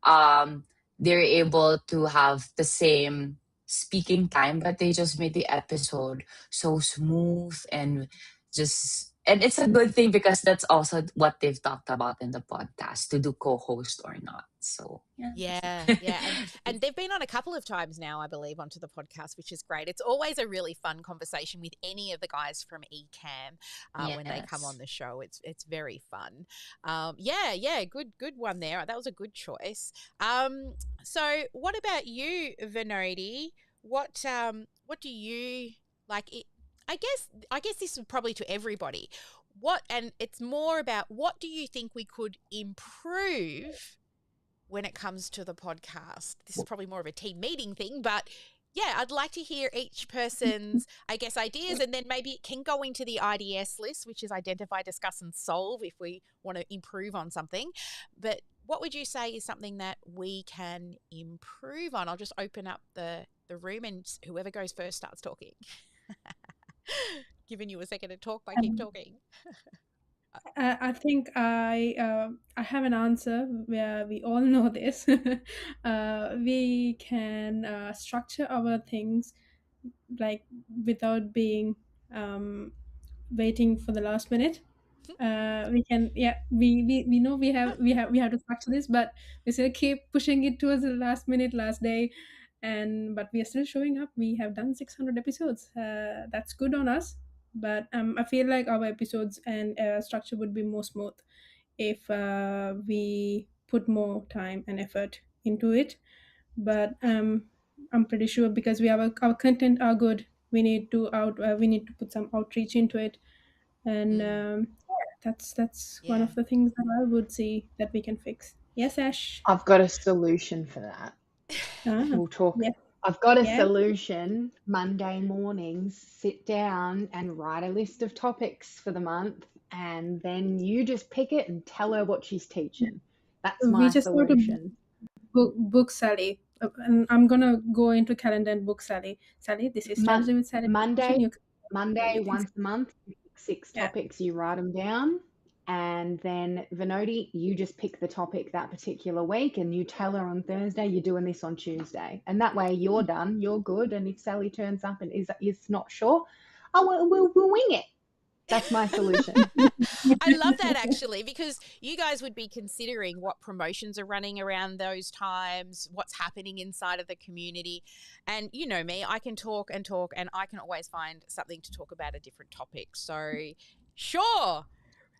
um they're able to have the same speaking time, but they just made the episode so smooth and just, and it's a good thing because that's also what they've talked about in the podcast, to do co-host or not. So yeah, and they've been on a couple of times now, I believe, onto the podcast, which is great. It's always a really fun conversation with any of the guys from Ecamm when they come on the show. It's very fun. Good one there. That was a good choice. So what about you, Vinodi? What do you like? I guess this is probably to everybody. And it's more about, what do you think we could improve when it comes to the podcast? This is probably more of a team meeting thing, but yeah, I'd like to hear each person's, I guess, ideas, and then maybe it can go into the IDS list, which is identify, discuss, and solve, if we want to improve on something. But what would you say is something that we can improve on? I'll just open up the room, and whoever goes first starts talking. Giving you a second to talk, but keep talking. I think I have an answer where we all know this. We can structure our things like without being waiting for the last minute. We can, we know we have to structure this, but we still keep pushing it towards the last minute, last day, but we are still showing up. We have done 600 episodes. That's good on us, but I feel like our episodes and structure would be more smooth if we put more time and effort into it. But I'm pretty sure because our content are good, we need to put some outreach into it, and that's one of the things that I would see that we can fix. Yes, Ash. I've got a solution for that. We'll talk. Yeah. I've got a solution. Monday mornings, sit down and write a list of topics for the month, and then you just pick it and tell her what she's teaching. That's my solution. Book Sally. And I'm gonna go into calendar and book Sally. Sally, this is strategy with Sally. Monday once a month, you pick 6 topics, you write them down, and then Vinodi, you just pick the topic that particular week, and you tell her on Thursday you're doing this on Tuesday, and that way you're done, you're good. And if Sally turns up and is not sure, we'll wing it. That's my solution. I love that, actually, because you guys would be considering what promotions are running around those times, what's happening inside of the community. And you know me, I can talk and talk, and I can always find something to talk about a different topic. So sure,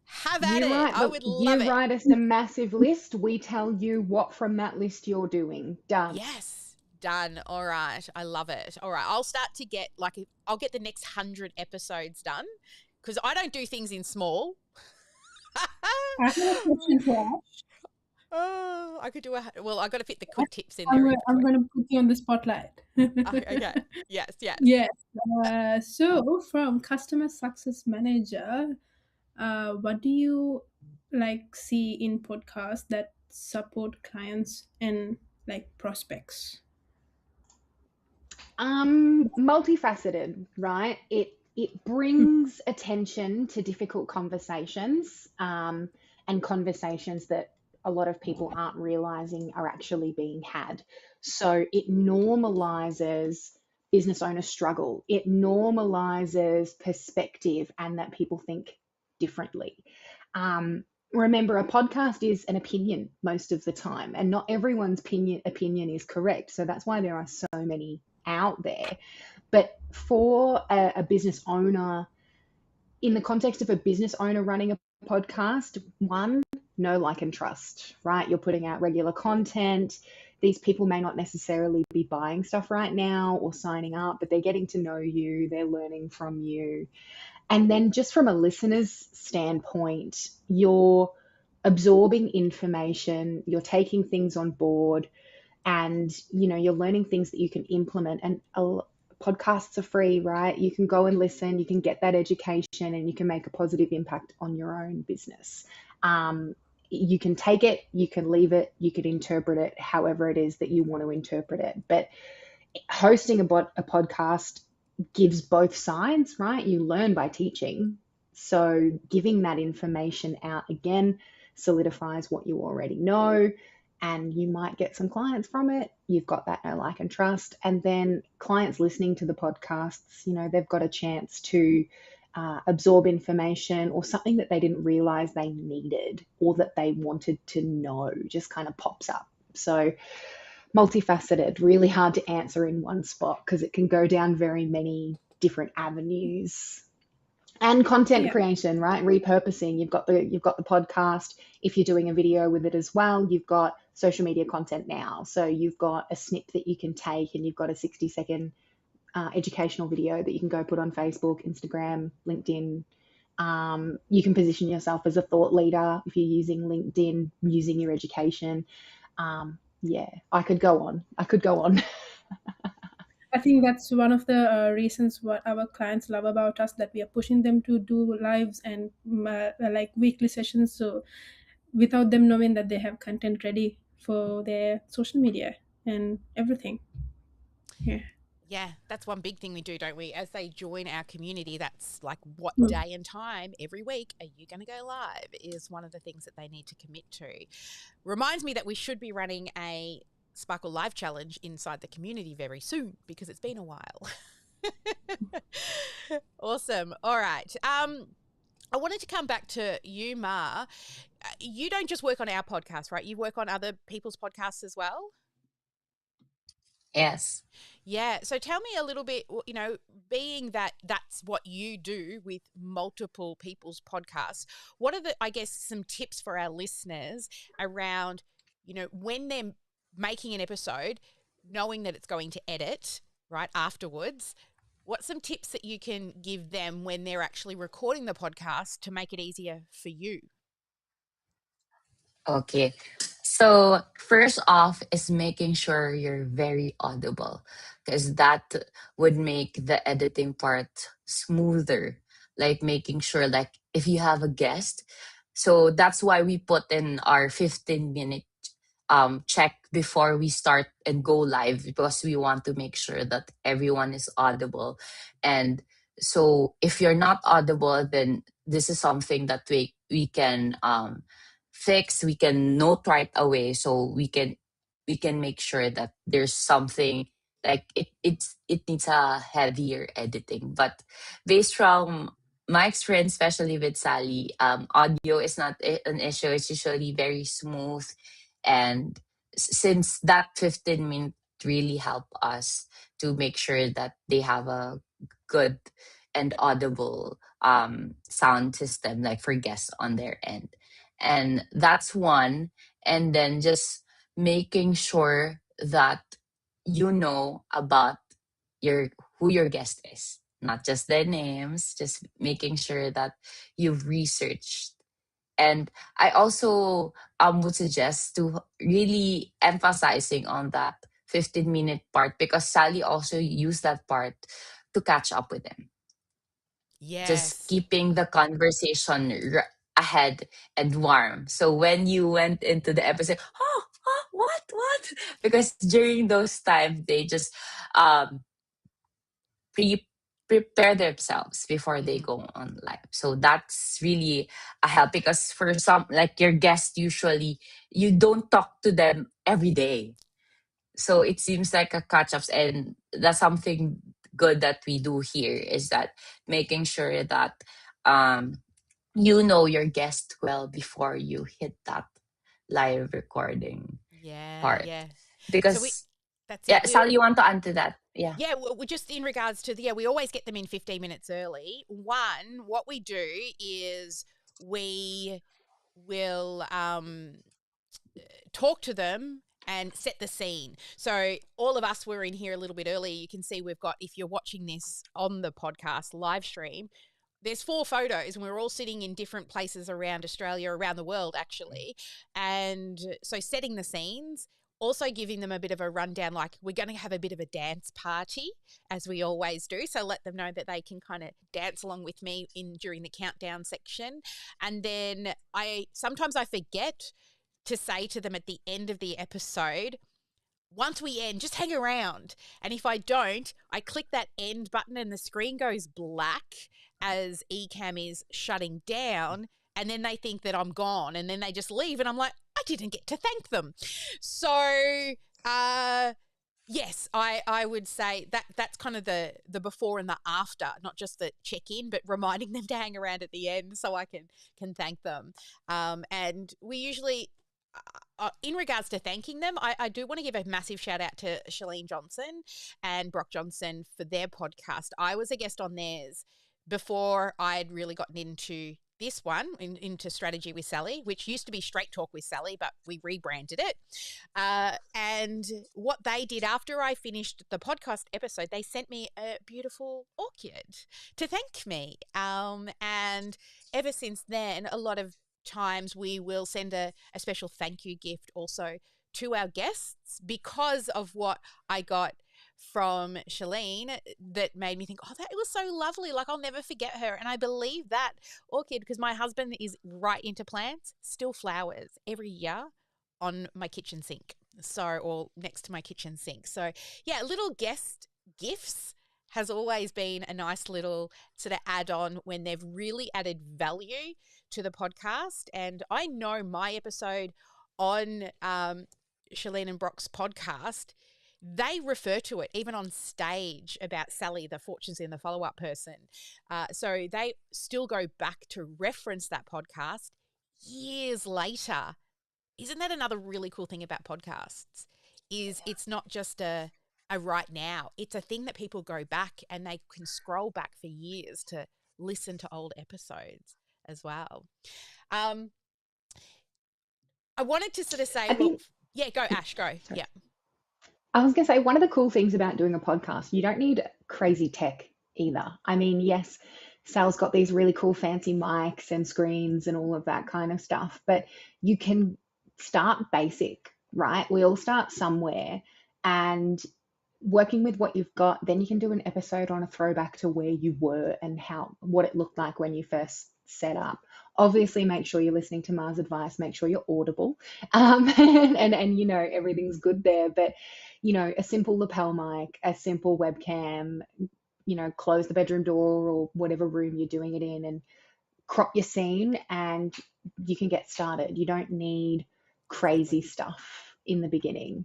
have at it. I would love it. You write us a massive list. We tell you what from that list you're doing. Done. Yes. Done. All right. I love it. All right. I'll start to get I'll get the next 100 episodes done, because I don't do things in small. I have a question for Ash. Oh, I could do I got to fit the quick tips in there. I'm going to put you on the spotlight. Okay. Yes. Yes. So from customer success manager, what do you see in podcasts that support clients and prospects? Multifaceted, right? It brings attention to difficult conversations, and conversations that a lot of people aren't realizing are actually being had. So it normalizes business owner struggle. It normalizes perspective and that people think differently. Remember, a podcast is an opinion most of the time, and not everyone's opinion is correct. So that's why there are so many out there. But for a business owner, in the context of a business owner running a podcast, one, know, like, and trust, right? You're putting out regular content. These people may not necessarily be buying stuff right now or signing up, but they're getting to know you, they're learning from you. And then just from a listener's standpoint, you're absorbing information, you're taking things on board, and you're learning things that you can implement. And podcasts are free, right? You can go and listen, you can get that education, and you can make a positive impact on your own business. You can take it, you can leave it, you can interpret it however it is that you want to interpret it. But hosting a podcast gives both sides, right? You learn by teaching. So giving that information out again solidifies what you already know, and you might get some clients from it. You've got that know, like, and trust. And then clients listening to the podcasts, they've got a chance to absorb information or something that they didn't realize they needed or that they wanted to know just kind of pops up. So multifaceted, really hard to answer in one spot because it can go down very many different avenues. And content creation, right? Repurposing. You've got the podcast. If you're doing a video with it as well, you've got social media content now. So you've got a snip that you can take, and you've got a 60-second educational video that you can go put on Facebook, Instagram, LinkedIn. You can position yourself as a thought leader if you're using LinkedIn, using your education. I could go on. I think that's one of the reasons what our clients love about us, that we are pushing them to do lives and like weekly sessions. So without them knowing that they have content ready for their social media and everything. Yeah, that's one big thing we do, don't we? As they join our community, that's like, what Mm. day and time every week are you going to go live is one of the things that they need to commit to. Reminds me that we should be running a Sparkle Live Challenge inside the community very soon because it's been a while. Awesome. All right. I wanted to come back to you, Ma. You don't just work on our podcast, right? You work on other people's podcasts as well? Yes. Yeah. So tell me a little bit, being that that's what you do with multiple people's podcasts, what are some tips for our listeners around, when they're making an episode, knowing that it's going to edit right afterwards, what's some tips that you can give them when they're actually recording the podcast to make it easier for you? Okay. So first off is making sure you're very audible, because that would make the editing part smoother. Like making sure, like, if you have a guest. So that's why we put in our 15-minute check before we start and go live, because we want to make sure that everyone is audible. And so if you're not audible, then this is something that we can fix, we can note right away, so we can make sure that there's something like it needs a heavier editing. But based from my experience, especially with Sally, audio is not an issue. It's usually very smooth, and since that 15 minutes really help us to make sure that they have a good and audible sound system, like for guests on their end. And that's one. And then just making sure that you know about your who your guest is, not just their names, just making sure that you've researched. And I also would suggest to really emphasizing on that 15-minute part, because Sally also used that part to catch up with them. Just Yes. keeping the conversation ahead and warm. So when you went into the episode, what? Because during those times, they just prepare themselves before they Mhm. go on live. So that's really a help, because for some, like your guests, usually you don't talk to them every day. So it seems like a catch ups, and that's something good that we do here, is that making sure that um you know your guest well before you hit that live recording Yeah, part. yeah. So Because that's yeah, it. Sally, you want to add to that? Yeah. Yeah, we just in regards to we always get them in 15 minutes early. One, what we do is we will talk to them and set the scene. So all of us were in here a little bit earlier. You can see we've got, if you're watching this on the podcast live stream, there's 4 photos and we're all sitting in different places around Australia, around the world actually. And so setting the scenes, also giving them a bit of a rundown, like we're going to have a bit of a dance party as we always do. So let them know that they can kind of dance along with me during the countdown section. And then sometimes I forget to say to them at the end of the episode, once we end, just hang around. And if I don't, I click that end button and the screen goes black as Ecamm is shutting down. And then they think that I'm gone and then they just leave. And I'm like, I didn't get to thank them. So, yes, I would say that's kind of the before and the after, not just the check-in, but reminding them to hang around at the end so I can thank them. And we usually, in regards to thanking them, I do want to give a massive shout out to Shalene Johnson and Brock Johnson for their podcast. I was a guest on theirs before I'd really gotten into this one, into Strategy with Sally, which used to be Straight Talk with Sally, but we rebranded it. And what they did after I finished the podcast episode, they sent me a beautiful orchid to thank me. And ever since then, a lot of times we will send a special thank you gift also to our guests because of what I got from Shalene that made me think, oh, that was so lovely. Like, I'll never forget her. And I believe that orchid, because my husband is right into plants, still flowers every year on my kitchen sink. So, or next to my kitchen sink. So, yeah, little guest gifts has always been a nice little sort of add on when they've really added value to the podcast. And I know my episode on Shalene and Brock's podcast, they refer to it even on stage about Sally, the Fortunes in the Follow-Up person. So they still go back to reference that podcast years later. Isn't that another really cool thing about podcasts? Is it's not just a right now. It's a thing that people go back and they can scroll back for years to listen to old episodes as well. I wanted to sort of say, go Ash, go. Sorry. Yeah. I was going to say, one of the cool things about doing a podcast, you don't need crazy tech either. I mean, yes, Sal's got these really cool fancy mics and screens and all of that kind of stuff, but you can start basic, right? We all start somewhere, and working with what you've got, then you can do an episode on a throwback to where you were and what it looked like when you first set up. Obviously, make sure you're listening to Mars advice, make sure you're audible, and everything's good there. But a simple lapel mic, a simple webcam, close the bedroom door or whatever room you're doing it in, and crop your scene, and you can get started. You don't need crazy stuff in the beginning.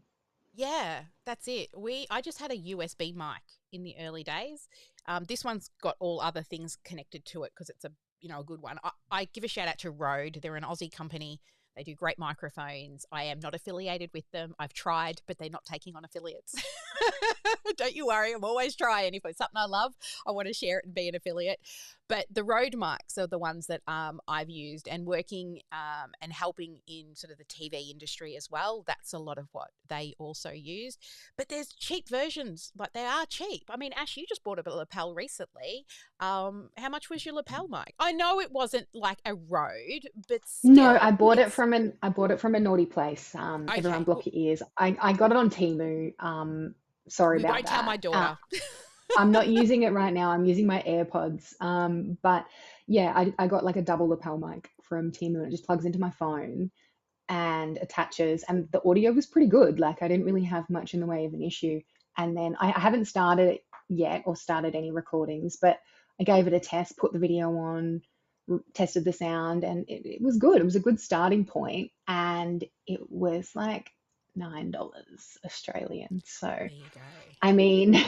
Yeah, that's it. I just had a USB mic in the early days. This one's got all other things connected to it because it's a good one. I give a shout out to Rode. They're an Aussie company. They do great microphones. I am not affiliated with them. I've tried, but they're not taking on affiliates. Don't you worry. I'm always trying. If it's something I love, I want to share it and be an affiliate. But the Rode mics are the ones that I've used, and working and helping in sort of the TV industry as well. That's a lot of what they also use. But there's cheap versions. Like, they are cheap. I mean, Ash, you just bought a lapel recently. How much was your lapel mic? I know it wasn't like a Rode, but still. No, I bought it from a naughty place. Okay. Everyone block your ears. I got it on Temu. Sorry We about won't that. tell my daughter. I'm not using it right now. I'm using my AirPods. But yeah, I got like a double lapel mic from Temu, and it just plugs into my phone and attaches, and the audio was pretty good. Like, I didn't really have much in the way of an issue. And then I haven't started it yet or started any recordings, but I gave it a test, put the video on, tested the sound, and it was good. It was a good starting point, and it was like $9 Australian. So There you go. I mean,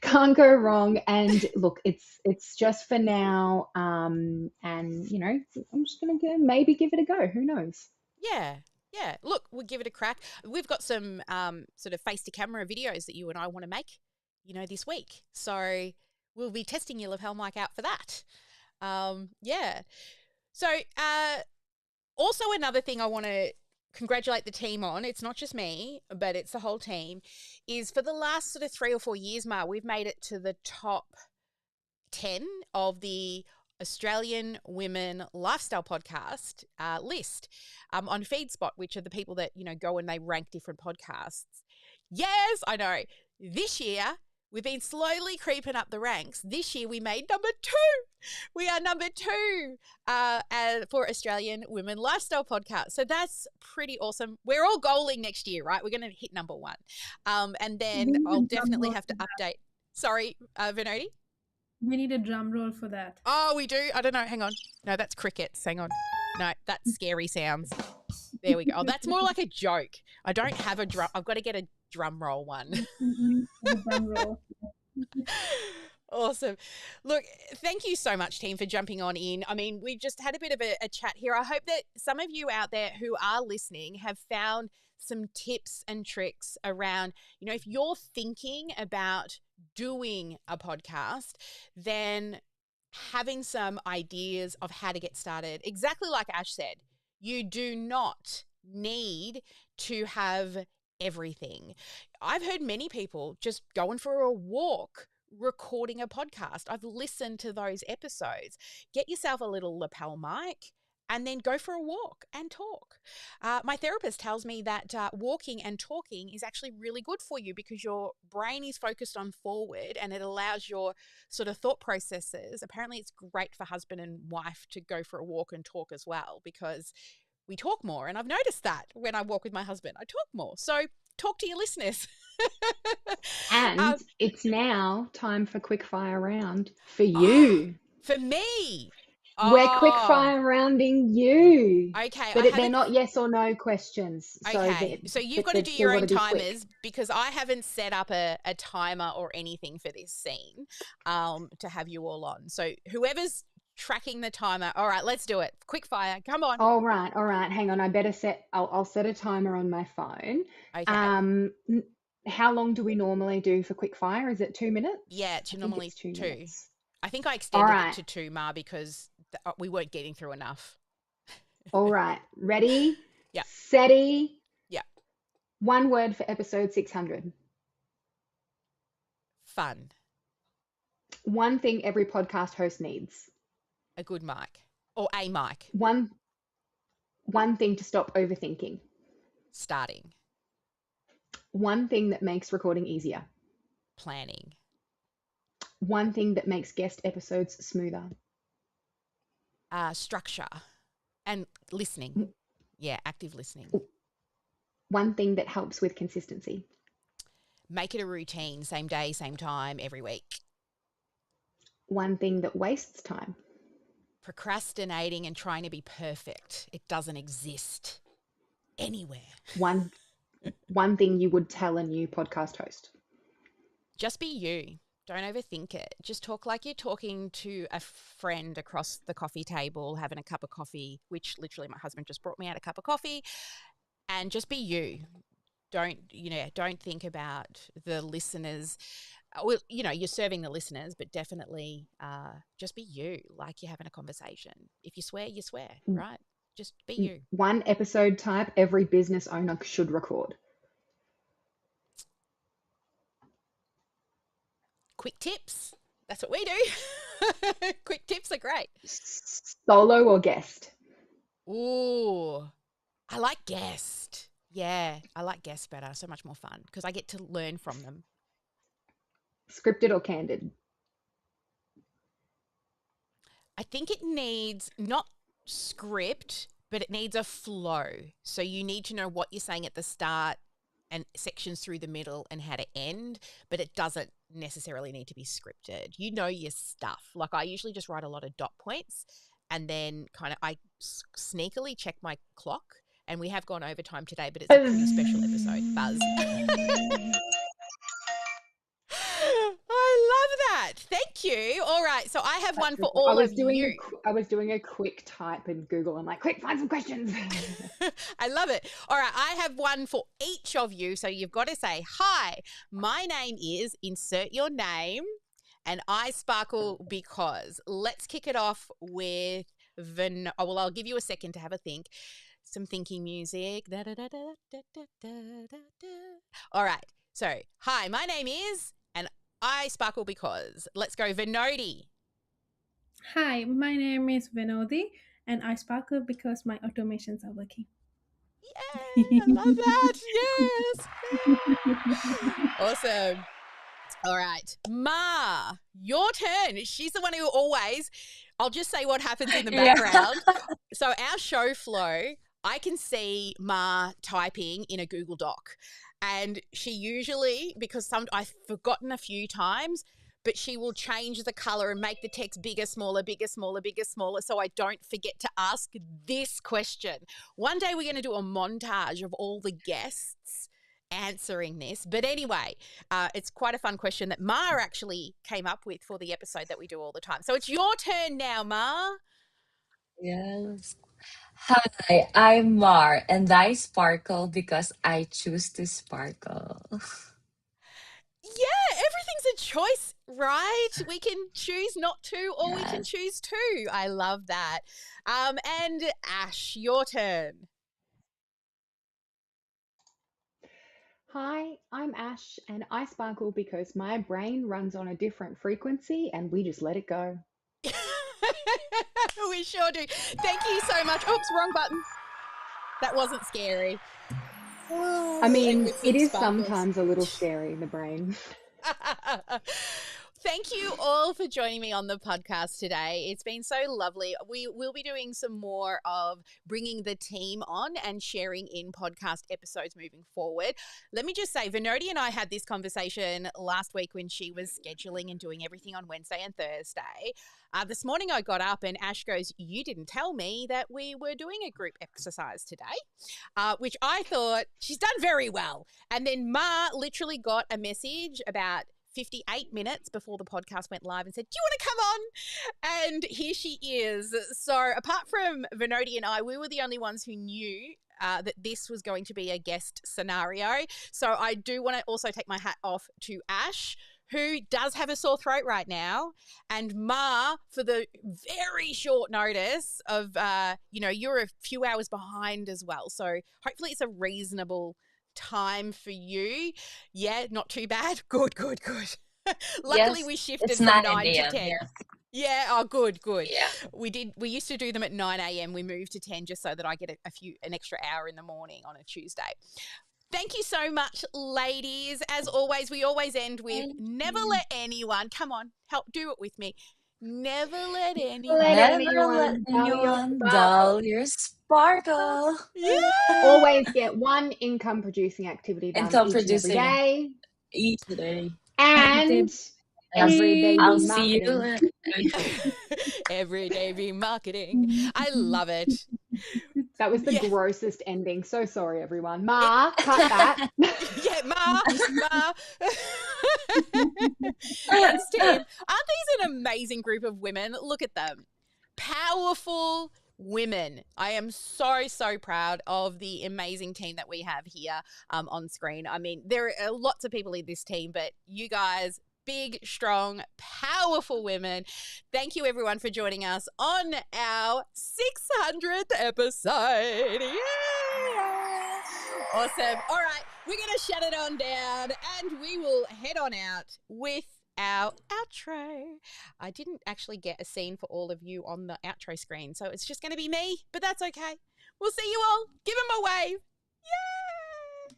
can't go wrong. And look, it's just for now. And you know, I'm just gonna maybe give it a go. Who knows? Yeah. Yeah. Look, we'll give it a crack. We've got some sort of face to camera videos that you and I want to make, you know, this week. So we'll be testing your lapel mic out for that. Yeah. So also another thing I want to congratulate the team on, it's not just me, but it's the whole team, is for the last sort of 3 or 4 years, we've made it to the top 10 of the Australian Women Lifestyle Podcast list on FeedSpot, which are the people that, you know, go and they rank different podcasts. Yes, I know. This year, we've been slowly creeping up the ranks. This year, we made number 2. We are number 2 for Australian Women Lifestyle Podcast. So that's pretty awesome. We're all goaling next year, right? We're going to hit number 1. And then I'll definitely have to update. Sorry, Vinodi? We need a drum roll for that. Oh, we do? I don't know. Hang on. No, that's crickets. Hang on. No, that's scary sounds. There we go. Oh, that's more like a joke. I don't have a drum. I've got to get a drum roll one. The drum roll. Awesome. Look, thank you so much, team, for jumping on in. I mean, we've just had a bit of a chat here. I hope that some of you out there who are listening have found some tips and tricks around, you know, if you're thinking about doing a podcast, then having some ideas of how to get started. Exactly like Ash said, you do not need to have everything. I've heard many people just going for a walk, recording a podcast. I've listened to those episodes. Get yourself a little lapel mic and then go for a walk and talk. My therapist tells me that walking and talking is actually really good for you because your brain is focused on forward and it allows your sort of thought processes. Apparently it's great for husband and wife to go for a walk and talk as well because we talk more. And I've noticed that when I walk with my husband, I talk more. So talk to your listeners. And it's now time for quickfire round for you. For me. We're quickfire rounding you. Okay. But they're not yes or no questions. Okay. So you've got to do your own timers because I haven't set up a timer or anything for this scene to have you all on. So whoever's tracking the timer. All right, let's do it. Quick fire. Come on. All right. Hang on. I'll set a timer on my phone. Okay. How long do we normally do for quick fire? Is it 2 minutes? Yeah, it's normally 2. Minutes. I think I extended it to 2, because we weren't getting through enough. All right. Ready? Yeah. Steady. Yeah. One word for episode 600. Fun. One thing every podcast host needs. A good mic or a mic. One thing to stop overthinking. Starting. One thing that makes recording easier. Planning. One thing that makes guest episodes smoother. Structure and listening. Yeah, active listening. One thing that helps with consistency. Make it a routine, same day, same time, every week. One thing that wastes time. Procrastinating and trying to be perfect. It doesn't exist anywhere. One thing you would tell a new podcast host. Just be you. Don't overthink it. Just talk like you're talking to a friend across the coffee table, having a cup of coffee, which literally my husband just brought me out a cup of coffee, and just be you. Don't think about the listeners. Well, you're serving the listeners, but definitely just be you, like you're having a conversation. If you swear, you swear, right? Just be you. One episode type every business owner should record. Quick tips. That's what we do. Quick tips are great. Solo or guest? Ooh, I like guest. Yeah, I like guests better. So much more fun because I get to learn from them. Scripted or candid? I think it needs not script, but it needs a flow. So you need to know what you're saying at the start and sections through the middle and how to end, but it doesn't necessarily need to be scripted. You know your stuff. Like I usually just write a lot of dot points and then kind of I sneakily check my clock, and we have gone over time today, but it's a pretty special episode. Buzz. I love that. Thank you. All right. So I have one for all of you. I was doing a quick type in Google. I'm like, quick, find some questions. I love it. All right. I have one for each of you. So you've got to say, hi, my name is, insert your name, and I sparkle because. Let's kick it off with well, I'll give you a second to have a think. Some thinking music. Da, da, da, da, da, da, da, da. All right. So, hi, my name is, and I sparkle because. Let's go, Vinodi. Hi, my name is Vinodi, and I sparkle because my automations are working. Yay, I love that. Yes. Awesome. All right. Ma, your turn. She's the one who always, I'll just say what happens in the background. So our show flow, I can see Ma typing in a Google Doc. And she usually, because I've forgotten a few times, but she will change the color and make the text bigger, smaller, bigger, smaller, bigger, smaller, so I don't forget to ask this question. One day we're going to do a montage of all the guests answering this. But anyway, it's quite a fun question that Ma actually came up with for the episode that we do all the time. So it's your turn now, Ma. Yes. Hi, I'm Mar, and I sparkle because I choose to sparkle. Yeah, everything's a choice, right? We can choose not to, or we can Yes. choose to. I love that. And Ash, your turn. Hi, I'm Ash, and I sparkle because my brain runs on a different frequency and we just let it go. We sure do. Thank you so much. Oops, wrong button. That wasn't scary. I mean, With some it is sparkles. sometimes a little scary, the brain. Thank you all for joining me on the podcast today. It's been so lovely. We will be doing some more of bringing the team on and sharing in podcast episodes moving forward. Let me just say, Vinodi and I had this conversation last week when she was scheduling and doing everything on Wednesday and Thursday. This morning I got up and Ash goes, you didn't tell me that we were doing a group exercise today, which I thought she's done very well. And then Ma literally got a message about 58 minutes before the podcast went live and said, do you want to come on? And here she is. So apart from Vinodi and I, we were the only ones who knew that this was going to be a guest scenario. So I do want to also take my hat off to Ash, who does have a sore throat right now, and Ma for the very short notice of, you're a few hours behind as well. So hopefully it's a reasonable time for you. Yeah, not too bad. Good. Luckily Yes, we shifted it's from 9 9 to a.m. 10. Yes. Yeah, oh good. Yeah. We used to do them at 9 a.m. We moved to 10 just so that I get an extra hour in the morning on a Tuesday. Thank you so much, ladies. As always, we always end with Thank never you. let anyone, come on, help do it with me. Never let anyone. Let Never anyone let dull your anyone sparkle. dull your sparkle. Yeah. Always get one income producing activity done Income each and every producing day. each day. And I'll, everyday I'll be see marketing. you. Everyday be marketing. I love it. That was the Yeah. grossest ending. So sorry, everyone. Ma, cut that. Yeah, Ma. Thanks, team. Aren't these an amazing group of women? Look at them. Powerful women. I am so proud of the amazing team that we have here on screen. I mean, there are lots of people in this team, but you guys, big, strong, powerful women. Thank you, everyone, for joining us on our 600th episode. Yeah! Awesome. All right, we're going to shut it on down and we will head on out with our outro. I didn't actually get a scene for all of you on the outro screen, so it's just going to be me, but that's okay. We'll see you all. Give them a wave. Yay!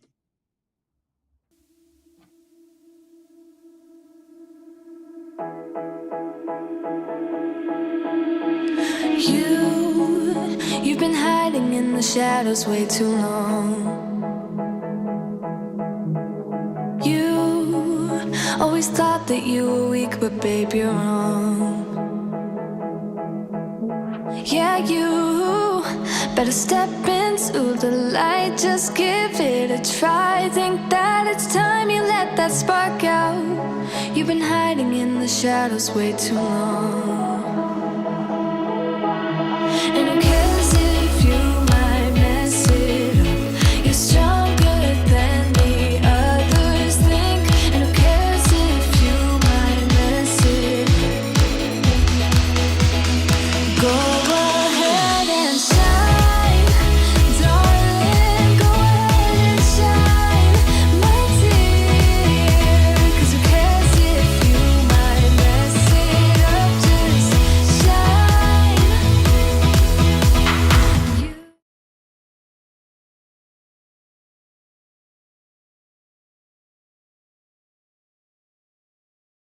You've been hiding in the shadows way too long. You always thought thought that you were weak, but babe, you're wrong. Yeah, you better step into the light, just give it a try. Think that it's time you let that spark out. You've been hiding in the shadows way too long.